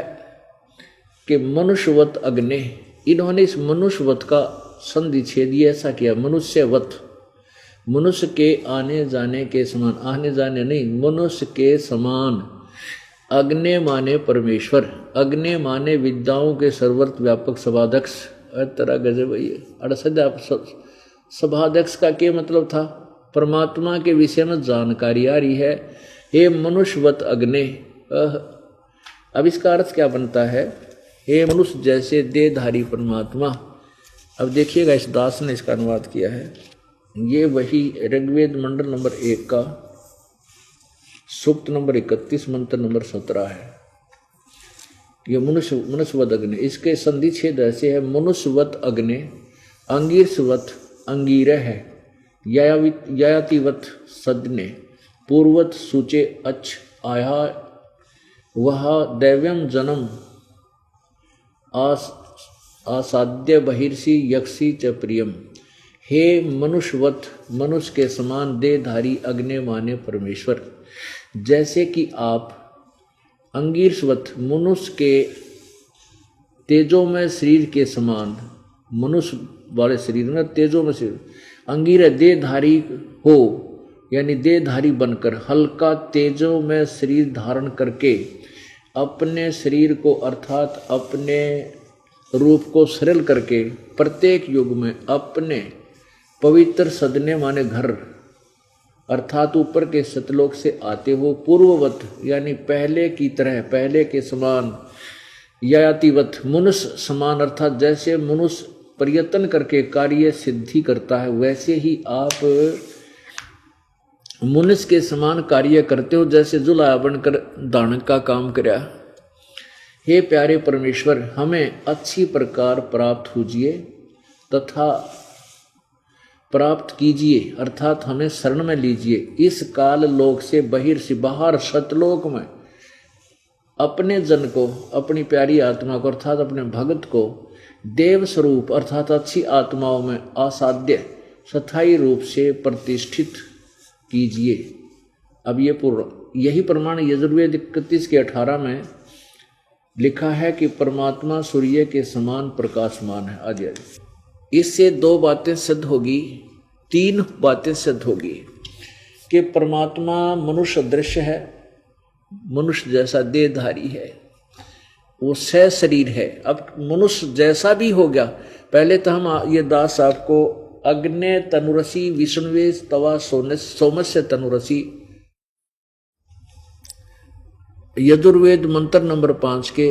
कि मनुष्यवत अग्नि। इन्होंने इस मनुष्यवत का संधि छेद ऐसा किया, मनुष्यवत, मनुष्य के आने जाने के समान, आने जाने नहीं, मनुष्य के समान। अग्नि माने परमेश्वर, अग्नि माने विद्याओं के सर्वत्र व्यापक सभाध्यक्ष। तरह गजब है। सभाध्यक्ष का क्या मतलब था? परमात्मा के विषय में जानकारी आ रही है। हे मनुष्यवत अग्नि। अब इसका अर्थ क्या बनता है? हे मनुष्य जैसे देहधारी परमात्मा। अब देखिएगा, इस दास ने इसका अनुवाद किया है। ये वही ऋग्वेद मंडल नंबर 1 का सूक्त नंबर 31 मंत्र नंबर 17 है। ये मनुष्यवत अग्नि, इसके संधि छेद ऐसे है, मनुष्यवत अग्नि, अंगीरसवत अंगीरह है, ययातिवत सदने, पूर्वत सूचे अच्छ आया, वह दैव्यम जन्म आसाद्य बहिर्षि यक्षी च प्रियम। हे मनुष्यवत, मनुष्य के समान देहधारी अग्नि माने परमेश्वर, जैसे कि आप अंगीरसवत मनुष्य के तेजोमय शरीर के समान, मनुष्य वाले शरीर में तेजोमय शरीर, अंगीर देहधारी हो, यानी देहधारी बनकर हल्का तेजोमय शरीर धारण करके अपने शरीर को अर्थात अपने रूप को सरल करके प्रत्येक युग में अपने पवित्र सदने माने घर अर्थात ऊपर के सतलोक से आते हो, पूर्ववत यानी पहले की तरह, पहले के समान, ययातिवत मनुष्य समान अर्थात जैसे मनुष्य प्रयत्न करके कार्य सिद्धि करता है, वैसे ही आप मनुष्य के समान कार्य करते हो, जैसे जुलाया बनकर दान का काम करया। हे प्यारे परमेश्वर, हमें अच्छी प्रकार प्राप्त होजिए तथा प्राप्त कीजिए अर्थात हमें शरण में लीजिए। इस काल लोक से बहिर्षि बाहर सतलोक में अपने जन को, अपनी प्यारी आत्मा को अर्थात अपने भगत को देव स्वरूप अर्थात अच्छी आत्माओं में असाध्य स्थायी रूप से प्रतिष्ठित कीजिए। अब ये यही प्रमाण यजुर्वेद 31 के 18 में लिखा है कि परमात्मा सूर्य के समान प्रकाशमान है। आदि आदि इससे 2 बातें सिद्ध होगी, 3 बातें सिद्ध होगी कि परमात्मा मनुष्य दृश्य है, मनुष्य जैसा देहधारी है, वो सह शरीर है। अब मनुष्य जैसा भी हो गया, पहले तो हम ये दास आपको अग्ने तनुरसी विष्णुवे तवा सोमस्य तनुरसी यजुर्वेद मंत्र नंबर 5 के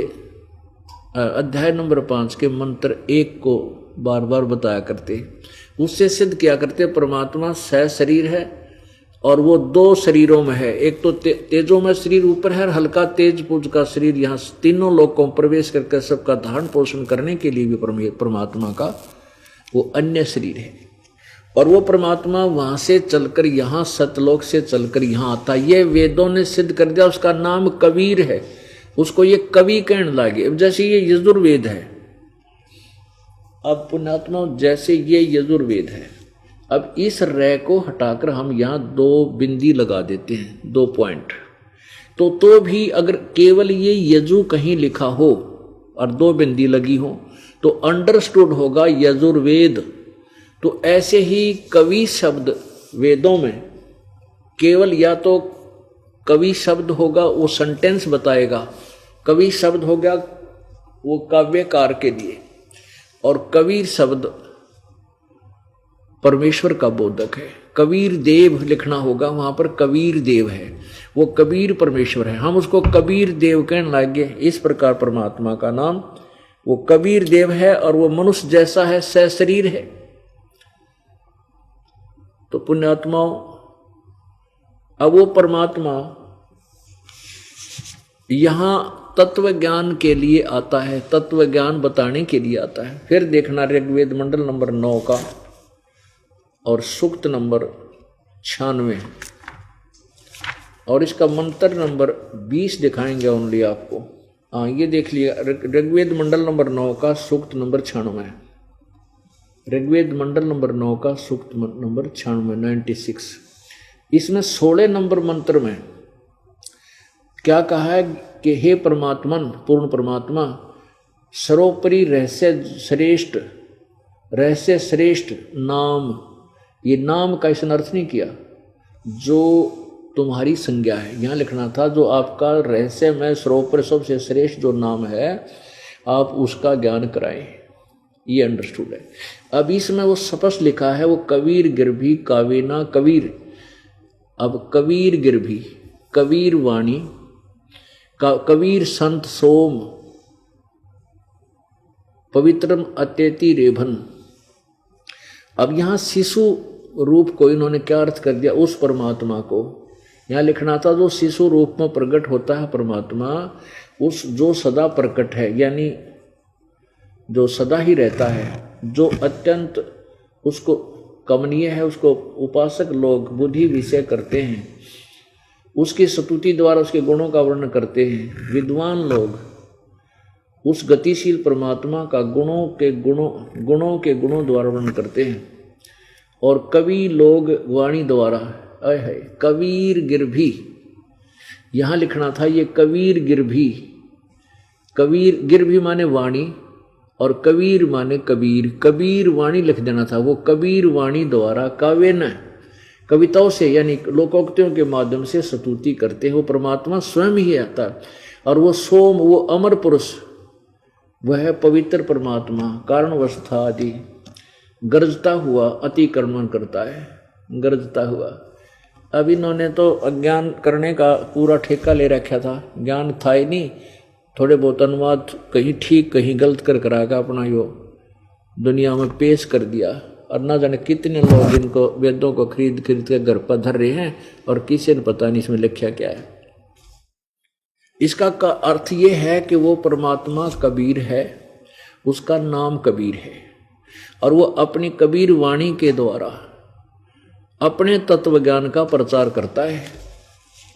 अध्याय नंबर 5 के मंत्र 1 को बार बार बताया करते, उससे सिद्ध किया करते परमात्मा सह शरीर है और वो 2 शरीरों में है। एक तो तेजों में शरीर ऊपर है, हल्का तेज पुंज का शरीर यहाँ तीनों लोकों में प्रवेश करके सबका धारण पोषण करने के लिए भी परमात्मा का वो अन्य शरीर है। और वो परमात्मा वहां से चलकर यहाँ सतलोक से चलकर यहाँ आता है। ये वेदों ने सिद्ध कर दिया, उसका नाम कबीर है, उसको ये कवि कहने लगे। अब जैसे ये यजुर्वेद है, अब पुण्यात्मा जैसे ये यजुर्वेद है, अब इस रे को हटाकर हम यहाँ 2 बिंदी लगा देते हैं, 2 पॉइंट, तो भी अगर केवल ये यजु कहीं लिखा हो और 2 बिंदी लगी हो तो अंडरस्टूड होगा यजुर्वेद। तो ऐसे ही कवि शब्द वेदों में केवल या तो कवि शब्द होगा, वो सेंटेंस बताएगा, कवि शब्द हो गया वो काव्यकार के लिए, और कबीर शब्द परमेश्वर का बोधक है। कबीर देव लिखना होगा, वहां पर कबीर देव है, वो कबीर परमेश्वर है, हम उसको कबीर देव कहने लगे। इस प्रकार परमात्मा का नाम वो कबीर देव है और वो मनुष्य जैसा है, सह शरीर है। तो पुण्यात्माओं, अब वो परमात्मा यहां तत्व ज्ञान के लिए आता है, तत्व ज्ञान बताने के लिए आता है। फिर देखना ऋग्वेद मंडल नंबर 9 का और सूक्त नंबर 96 और इसका मंत्र नंबर 20 दिखाएंगे ओनली आपको। हाँ, ये देख लिया, ऋग्वेद मंडल नंबर 9 का सूक्त नंबर 96, ऋग्वेद मंडल नंबर 9 का सूक्त नंबर 96। इसमें 16 नंबर मंत्र में क्या कहा है कि हे परमात्मन, पूर्ण परमात्मा, सर्वोपरि रहस्य श्रेष्ठ नाम, ये नाम का इसने अर्थ नहीं किया, जो तुम्हारी संज्ञा है, यहाँ लिखना था जो आपका रहस्य में सर्वोपरि सबसे श्रेष्ठ जो नाम है, आप उसका ज्ञान कराएं, ये अंडरस्टूड है। अब इसमें वो स्पष्ट लिखा है, वो कबीर गिरभी कावेना कबीर। अब कबीर गिरभी, कबीर वाणी, कबीर संत सोम, पवित्रम अत्यति रेभन। अब यहाँ शिशु रूप को इन्होंने क्या अर्थ कर दिया, उस परमात्मा को। यहाँ लिखना था जो शिशु रूप में प्रकट होता है परमात्मा, उस जो सदा प्रकट है, यानी जो सदा ही रहता है, जो अत्यंत उसको कमनीय है, उसको उपासक लोग बुद्धि विषय करते हैं, उसकी स्तुति द्वारा उसके गुणों का वर्णन करते हैं। विद्वान लोग उस गतिशील परमात्मा का गुणों के गुणों द्वारा वर्णन करते हैं। और कवि लोग वाणी द्वारा, है कबीर गिरभी, यहाँ लिखना था ये कबीर गिरभी। कबीर गिरभी माने वाणी और कबीर माने कबीर, कबीर वाणी लिख देना था। वो कबीर वाणी द्वारा काव्य न कविताओं से यानी लोकोक्तियों के माध्यम से स्तुति करते हैं। वो परमात्मा स्वयं ही आता है और वो सोम, वो अमर पुरुष, वह पवित्र परमात्मा कारणवस्था आदि गरजता हुआ अतिक्रमण करता है, गरजता हुआ। अब इन्होंने तो अज्ञान करने का पूरा ठेका ले रखा था, ज्ञान था ही नहीं, थोड़े बहुत अनुवाद कहीं ठीक कहीं गलत कर करा का अपना यो दुनिया में पेश कर दिया। और ना जाने कितने लोग इनको वेदों को खरीद खरीद के घर पर धर रहे हैं और किसी ने पता नहीं इसमें लिखा क्या है। इसका अर्थ ये है कि वो परमात्मा कबीर है, उसका नाम कबीर है और वो अपनी कबीर वाणी के द्वारा अपने तत्व ज्ञान का प्रचार करता है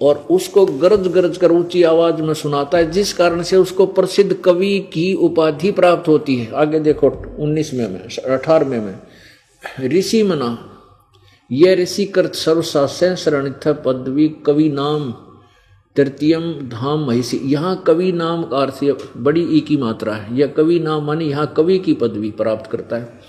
और उसको गरज गरज कर ऊंची आवाज में सुनाता है, जिस कारण से उसको प्रसिद्ध कवि की उपाधि प्राप्त होती है। आगे देखो 19वें में 18वें में ऋषि मना, यह ऋषि कृत सर्वशास्त्र शरणिथ पदवी कवि नाम तृतीयम धाम महिषी। यहाँ कवि नाम का अर्थ बड़ी ई की मात्रा है, यह कवि नाम माने यहाँ कवि की पदवी प्राप्त करता है।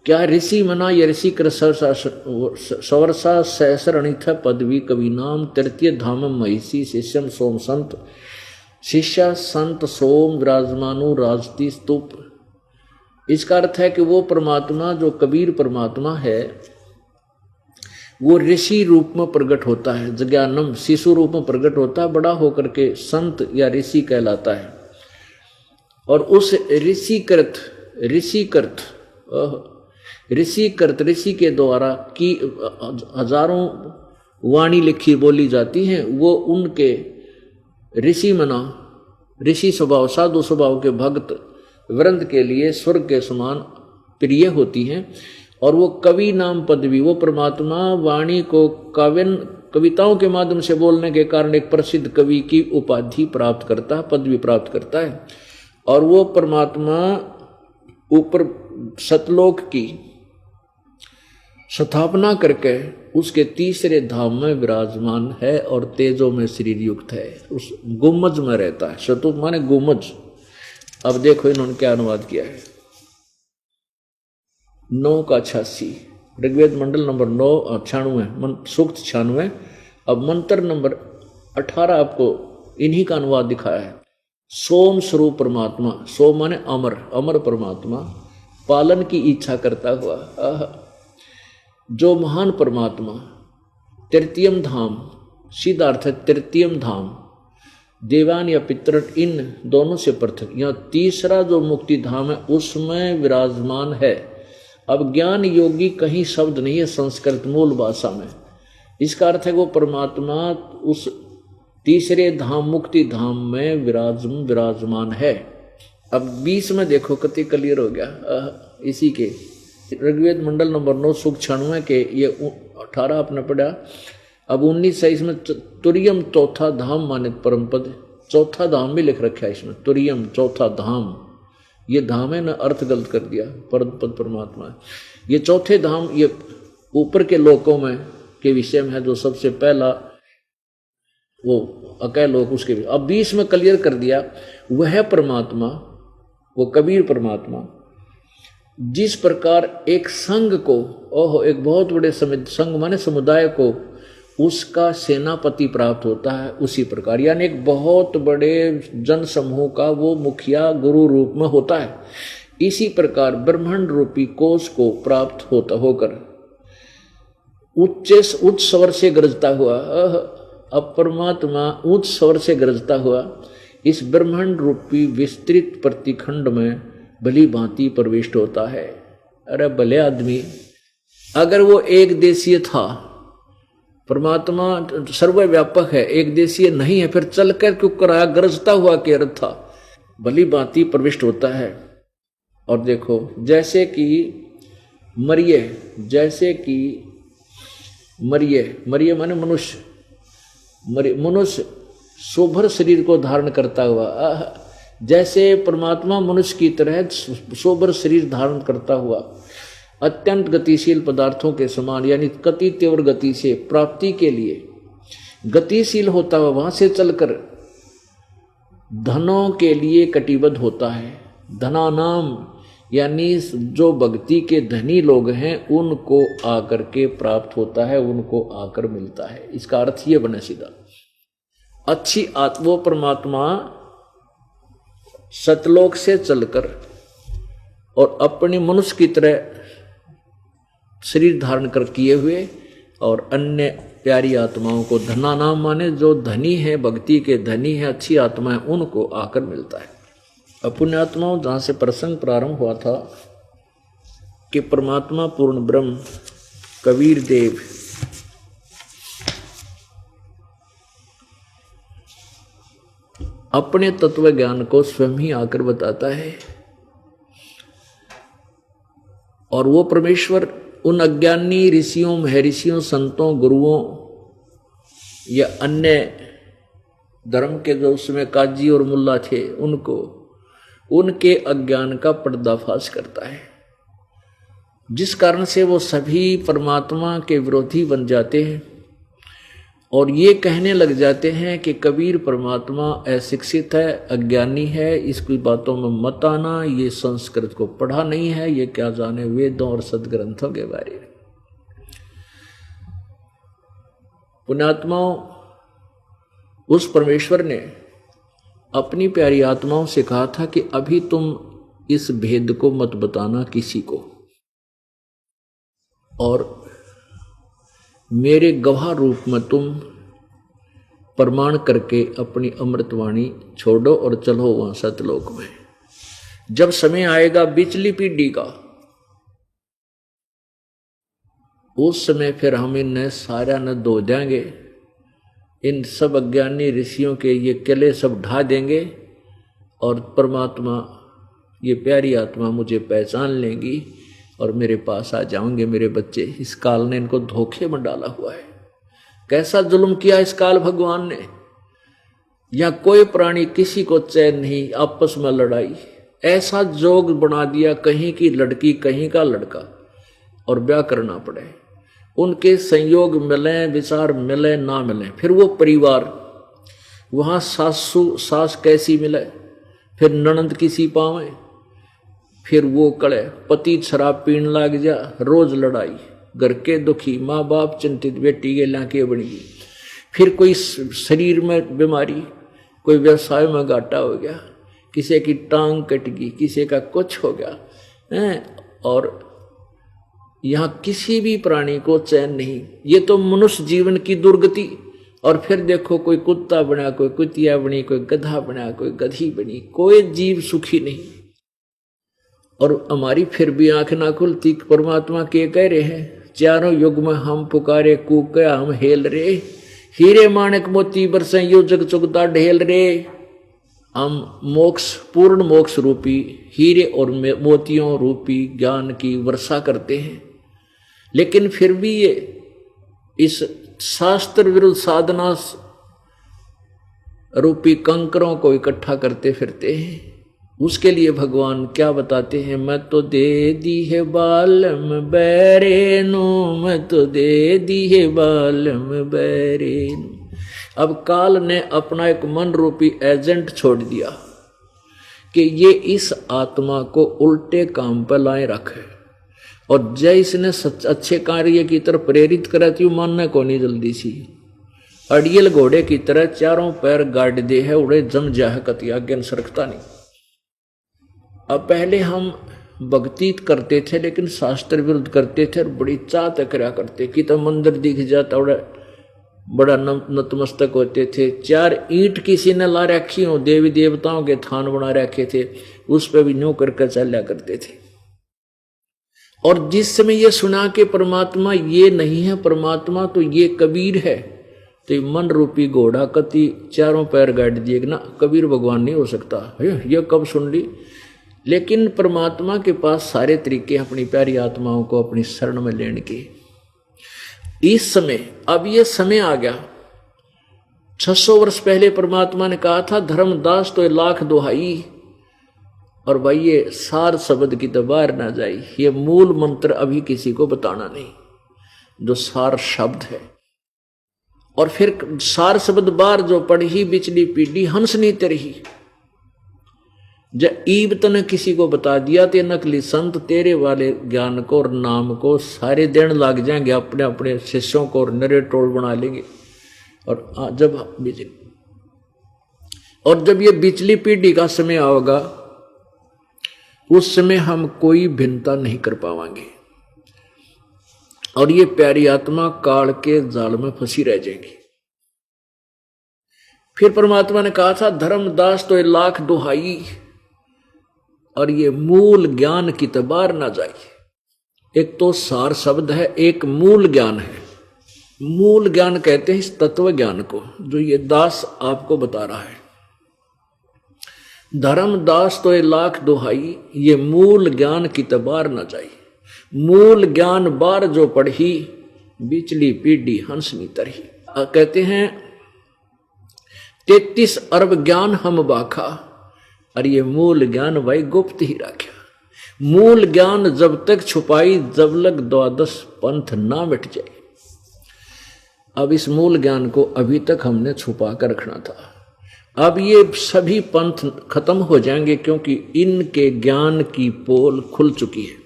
क्या ऋषि मना यह ऋषि कृत सवर्षा सहस्रणिथ पदवी कवि नाम तृतीय धाम महिषी शिष्यम सोम संत, शिष्य संत सोम विराजमानु राजती स्तूप। इसका अर्थ है कि वो परमात्मा जो कबीर परमात्मा है वो ऋषि रूप में प्रकट होता है, जज्ञानम शिशु रूप में प्रकट होता है, बड़ा होकर के संत या ऋषि कहलाता है। और उस ऋषि के द्वारा की हजारों वाणी लिखी बोली जाती हैं, वो उनके ऋषि मना ऋषि स्वभाव साधु स्वभाव के भक्त वृंद के लिए स्वर्ग के समान प्रिय होती हैं। और वो कवि नाम पदवी, वो परमात्मा वाणी को कविताओं के माध्यम से बोलने के कारण एक प्रसिद्ध कवि की उपाधि प्राप्त करता है, पदवी प्राप्त करता है। और वो परमात्मा ऊपर सतलोक की स्थापना करके उसके तीसरे धाम में विराजमान है और तेजों में शरीर युक्त है, उस गुम्मज में रहता है। शतुप माने गुम्मज। अब देखो इन्होंने क्या अनुवाद किया है। 9 का 86 ऋग्वेद मंडल नंबर 9 96 सूक्त 96। अब मंत्र नंबर 18 आपको इन्हीं का अनुवाद दिखाया है। सोम स्वरूप परमात्मा, सोम माने अमर, अमर परमात्मा पालन की इच्छा करता हुआ जो महान परमात्मा तृतीयम धाम, सीधा अर्थ है तृतीयम धाम, देवान या पितृ इन दोनों से पृथक, यहाँ तीसरा जो मुक्ति धाम है उसमें विराजमान है। अब ज्ञान योगी कहीं शब्द नहीं है संस्कृत मूल भाषा में, इसका अर्थ है वो परमात्मा उस तीसरे धाम मुक्ति धाम में विराजमान है। अब 20 में देखो कति क्लियर हो गया। इसी के ऋग्वेद मंडल नंबर 9 सूक्त 96 के ये 18 आपने पढ़ा। अब 19 में तुरियम चौथा धाम मानित परम पद, चौथा धाम भी लिख रखा है इसमें, तुरियम चौथा धाम, ये धाम है ना, अर्थ गलत कर दिया, परम पद परमात्मा है। ये चौथे धाम ये ऊपर के लोकों में के विषय में है, जो सबसे पहला वो अकय लोक उसके भी। अब 20 में क्लियर कर दिया, वह परमात्मा वो कबीर परमात्मा जिस प्रकार एक संघ को, एक बहुत बड़े संघ माने समुदाय को उसका सेनापति प्राप्त होता है, उसी प्रकार यानी एक बहुत बड़े जन समूह का वो मुखिया गुरु रूप में होता है। इसी प्रकार ब्रह्मांड रूपी कोश को प्राप्त होता होकर उच्च स्वर से गरजता हुआ, अब परमात्मा उच्च स्वर से गरजता हुआ इस ब्रह्मांड रूपी विस्तृत प्रतिखंड में भली भांति प्रविष्ट होता है। अरे भले आदमी अगर वो एक देशीय था, परमात्मा सर्वव्यापक है, एक देशीय नहीं है, फिर चलकर क्यों कराया, गरजता हुआ के अर्थ था, भली भांति प्रविष्ट होता है। और देखो जैसे कि मरिये माने मनुष्य, मनुष्य शोभर शरीर को धारण करता हुआ, जैसे परमात्मा मनुष्य की तरह शोभर शरीर धारण करता हुआ अत्यंत गतिशील पदार्थों के समान, यानी गति तीव्र गति से प्राप्ति के लिए गतिशील होता हुआ वहां से चलकर धनों के लिए कटिबद्ध होता है। धनानाम यानी जो भक्ति के धनी लोग हैं उनको आकर के प्राप्त होता है, उनको आकर मिलता है। इसका अर्थ ये बने सीधा, अच्छी आत्मा परमात्मा सतलोक से चलकर और अपने मनुष्य की तरह शरीर धारण कर किए हुए और अन्य प्यारी आत्माओं को, धना नाम माने जो धनी है, भक्ति के धनी है, अच्छी आत्मा है, उनको आकर मिलता है। पुण्य आत्माओं, जहां से प्रसंग प्रारंभ हुआ था कि परमात्मा पूर्ण ब्रह्म कबीर देव अपने तत्व ज्ञान को स्वयं ही आकर बताता है, और वो परमेश्वर उन अज्ञानी ऋषियों, महर्षियों, संतों, गुरुओं या अन्य धर्म के जो उसमें काजी और मुल्ला थे, उनको उनके अज्ञान का पर्दाफाश करता है, जिस कारण से वो सभी परमात्मा के विरोधी बन जाते हैं और ये कहने लग जाते हैं कि कबीर परमात्मा अशिक्षित है, अज्ञानी है, इसकी बातों में मत आना, ये संस्कृत को पढ़ा नहीं है, ये क्या जाने वेदों और सदग्रंथों के बारे में। पुण्यात्माओं, उस परमेश्वर ने अपनी प्यारी आत्माओं से कहा था कि अभी तुम इस भेद को मत बताना किसी को, और मेरे गवाह रूप में तुम प्रमाण करके अपनी अमृतवाणी छोड़ो और चलो वहां सतलोक में। जब समय आएगा बिचली पीढ़ी का, उस समय फिर हम इन्हें सारा न धो देंगे, इन सब अज्ञानी ऋषियों के ये किले सब ढा देंगे और परमात्मा, ये प्यारी आत्मा मुझे पहचान लेंगी और मेरे पास आ जाओगे मेरे बच्चे। इस काल ने इनको धोखे में डाला हुआ है। कैसा जुल्म किया इस काल भगवान ने, या कोई प्राणी किसी को चैन नहीं, आपस में लड़ाई, ऐसा जोग बना दिया, कहीं की लड़की कहीं का लड़का, और ब्याह करना पड़े, उनके संयोग मिले, विचार मिले ना मिले, फिर वो परिवार, वहां सास कैसी मिले, फिर ननंद किसी पावे, फिर वो कड़े, पति शराब पीने लग जा, रोज लड़ाई, घर के दुखी, माँ बाप चिंतित, बेटी के लाके बनेगी, फिर कोई शरीर में बीमारी, कोई व्यवसाय में घाटा हो गया, किसी की टांग कट गई, किसी का कुछ हो गया है, और यहां किसी भी प्राणी को चैन नहीं। ये तो मनुष्य जीवन की दुर्गति। और फिर देखो, कोई कुत्ता बना, कोई कुतिया बनी, कोई गधा बना, कोई गधी बनी, कोई जीव सुखी नहीं। और हमारी फिर भी आंख ना खुलती। परमात्मा के कह रहे हैं, चारों युग में हम पुकारे कूकया हम हेल रे, हीरे माणक मोती बरसे यो जग चुगता ढेल रे। हम मोक्ष, पूर्ण मोक्ष रूपी हीरे और मोतियों रूपी ज्ञान की वर्षा करते हैं, लेकिन फिर भी ये इस शास्त्र विरुद्ध साधना रूपी कंकरों को इकट्ठा करते फिरते हैं। उसके लिए भगवान क्या बताते हैं, मैं तो दे दी है बालम बैरेनो, मैं तो दे दी है बालम बैरेनो। अब काल ने अपना एक मन रूपी एजेंट छोड़ दिया कि ये इस आत्मा को उल्टे काम पर लाए रखे, और जय इसने अच्छे कार्य की तरफ प्रेरित कराती हूँ, मानना को नहीं जल्दी सी। अड़ियल घोड़े की तरह चारों पैर गाड़ दे है, उड़े जम जाह कतिया, ज्ञान सरकता नहीं। अब पहले हम भक्ति करते थे, लेकिन शास्त्र विरुद्ध करते थे और बड़ी चाह तकरा करते कि तो मंदिर दिख जाता, बड़ा नतमस्तक होते थे। 4 ईंट किसी ने ला रखी हो, देवी देवताओं के थान बना रखे थे, उस पर भी न्यू करके चला करते थे। और जिस समय ये सुना कि परमात्मा ये नहीं है, परमात्मा तो ये कबीर है, तो मन रूपी घोड़ा कति चारों पैर गाड़ दिए ना, कबीर भगवान नहीं हो सकता है। ये कब सुन ली? लेकिन परमात्मा के पास सारे तरीके अपनी प्यारी आत्माओं को अपनी शरण में लेने के। इस समय, अब ये समय आ गया, 600 वर्ष पहले परमात्मा ने कहा था धर्मदास तो लाख दुहाई, और भाई ये सार शब्द की तो बाहर ना जाई, ये मूल मंत्र अभी किसी को बताना नहीं, जो सार शब्द है। और फिर सार शब्द बार जो पढ़ी बिचली पीढ़ी हंस नहीं तरही, जब ईब तने किसी को बता दिया ते नकली संत तेरे वाले ज्ञान को और नाम को सारे दिन लग जाएंगे, अपने अपने शिष्यों को और नरे टोल बना लेंगे। और जब ये बिचली पीढ़ी का समय आएगा, उस समय हम कोई भिन्नता नहीं कर पाएंगे, और ये प्यारी आत्मा काल के जाल में फंसी रह जाएगी। फिर परमात्मा ने कहा था धर्मदास तो लाख दुहाई, और ये मूल ज्ञान की तबार ना जाए। एक तो सार शब्द है, एक मूल ज्ञान है। मूल ज्ञान कहते हैं इस तत्व ज्ञान को, जो ये दास आपको बता रहा है। धर्मदास तो लाख दुहाई, ये मूल ज्ञान की तबार ना जाए। मूल ज्ञान बार जो पढ़ी, बिचली पीढ़ी हंसनी तरही। कहते हैं 33 अरब ज्ञान हम बाखा, और ये मूल ज्ञान भाई गुप्त ही रखा। मूल ज्ञान जब तक छुपाई, जब लग 12 पंथ ना मिट जाए। अब इस मूल ज्ञान को अभी तक हमने छुपा कर रखना था। अब ये सभी पंथ खत्म हो जाएंगे, क्योंकि इनके ज्ञान की पोल खुल चुकी है।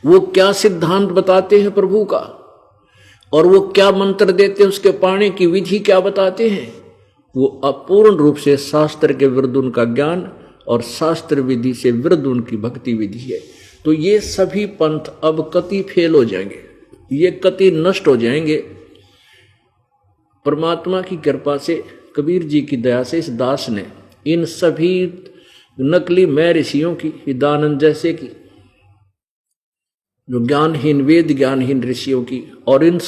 वो क्या सिद्धांत बताते हैं प्रभु का, और वो क्या मंत्र देते हैं, उसके पाने की विधि क्या बताते हैं, वो अपूर्ण रूप से शास्त्र के विरुद्ध उनका ज्ञान और शास्त्र विधि से विरुद्ध उनकी भक्ति विधि है। तो ये सभी पंथ अब कति फेल हो जाएंगे, ये कति नष्ट हो जाएंगे। परमात्मा की कृपा से, कबीर जी की दया से इस दास ने इन सभी नकली मैं ऋषियों की, हिदानंद जैसे की, जो ज्ञानहीन वेद ज्ञानहीन ऋषियों की, और इन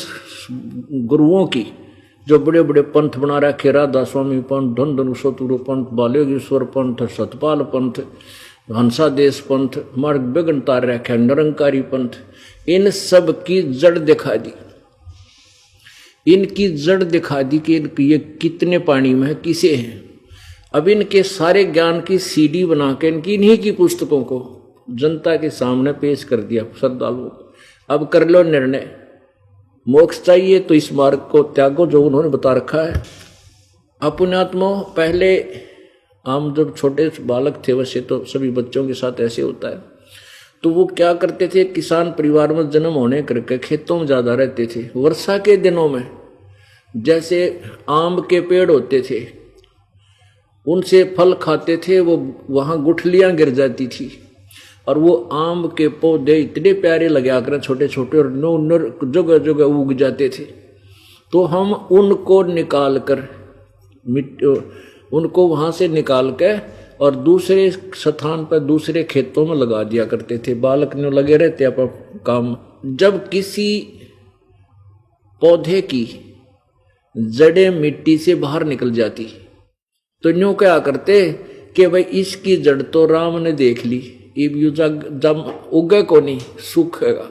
गुरुओं की जो बड़े बड़े पंथ बना रखे, राधा स्वामी पंथ, धन धन सतुरु पंथ, बालेश्वर पंथ, सतपाल पंथ, हंसादेश पंथ, मार्ग बेगन तार रखे, निरंकारी पंथ, इन सब की जड़ दिखा दी। इनकी जड़ दिखा दी कि ये कितने पानी में है, किसे हैं। अब इनके सारे ज्ञान की सीडी बना के इनकी इन्हीं की पुस्तकों को जनता के सामने पेश कर दिया श्रद्धालुओं को। अब कर लो निर्णय, मोक्ष चाहिए तो इस मार्ग को त्यागो जो उन्होंने बता रखा है। अपुण्यात्मा, पहले हम जब छोटे बालक थे, वैसे तो सभी बच्चों के साथ ऐसे होता है, तो वो क्या करते थे, किसान परिवार में जन्म होने करके खेतों में ज्यादा रहते थे। वर्षा के दिनों में जैसे आम के पेड़ होते थे, उनसे फल खाते थे, वो वहां गुठलियां गिर जाती थी, और वो आम के पौधे इतने प्यारे लगा कर छोटे छोटे और जगह जगह उग जाते थे। तो हम उनको निकाल कर उनको वहां से निकाल के और दूसरे स्थान पर दूसरे खेतों में लगा दिया करते थे। बालक ने लगे रहते अपना काम। जब किसी पौधे की जड़ें मिट्टी से बाहर निकल जाती तो यूं क्या करते कि भाई इसकी जड़ तो राम ने देख ली, जब उगे को नहीं सूखेगा,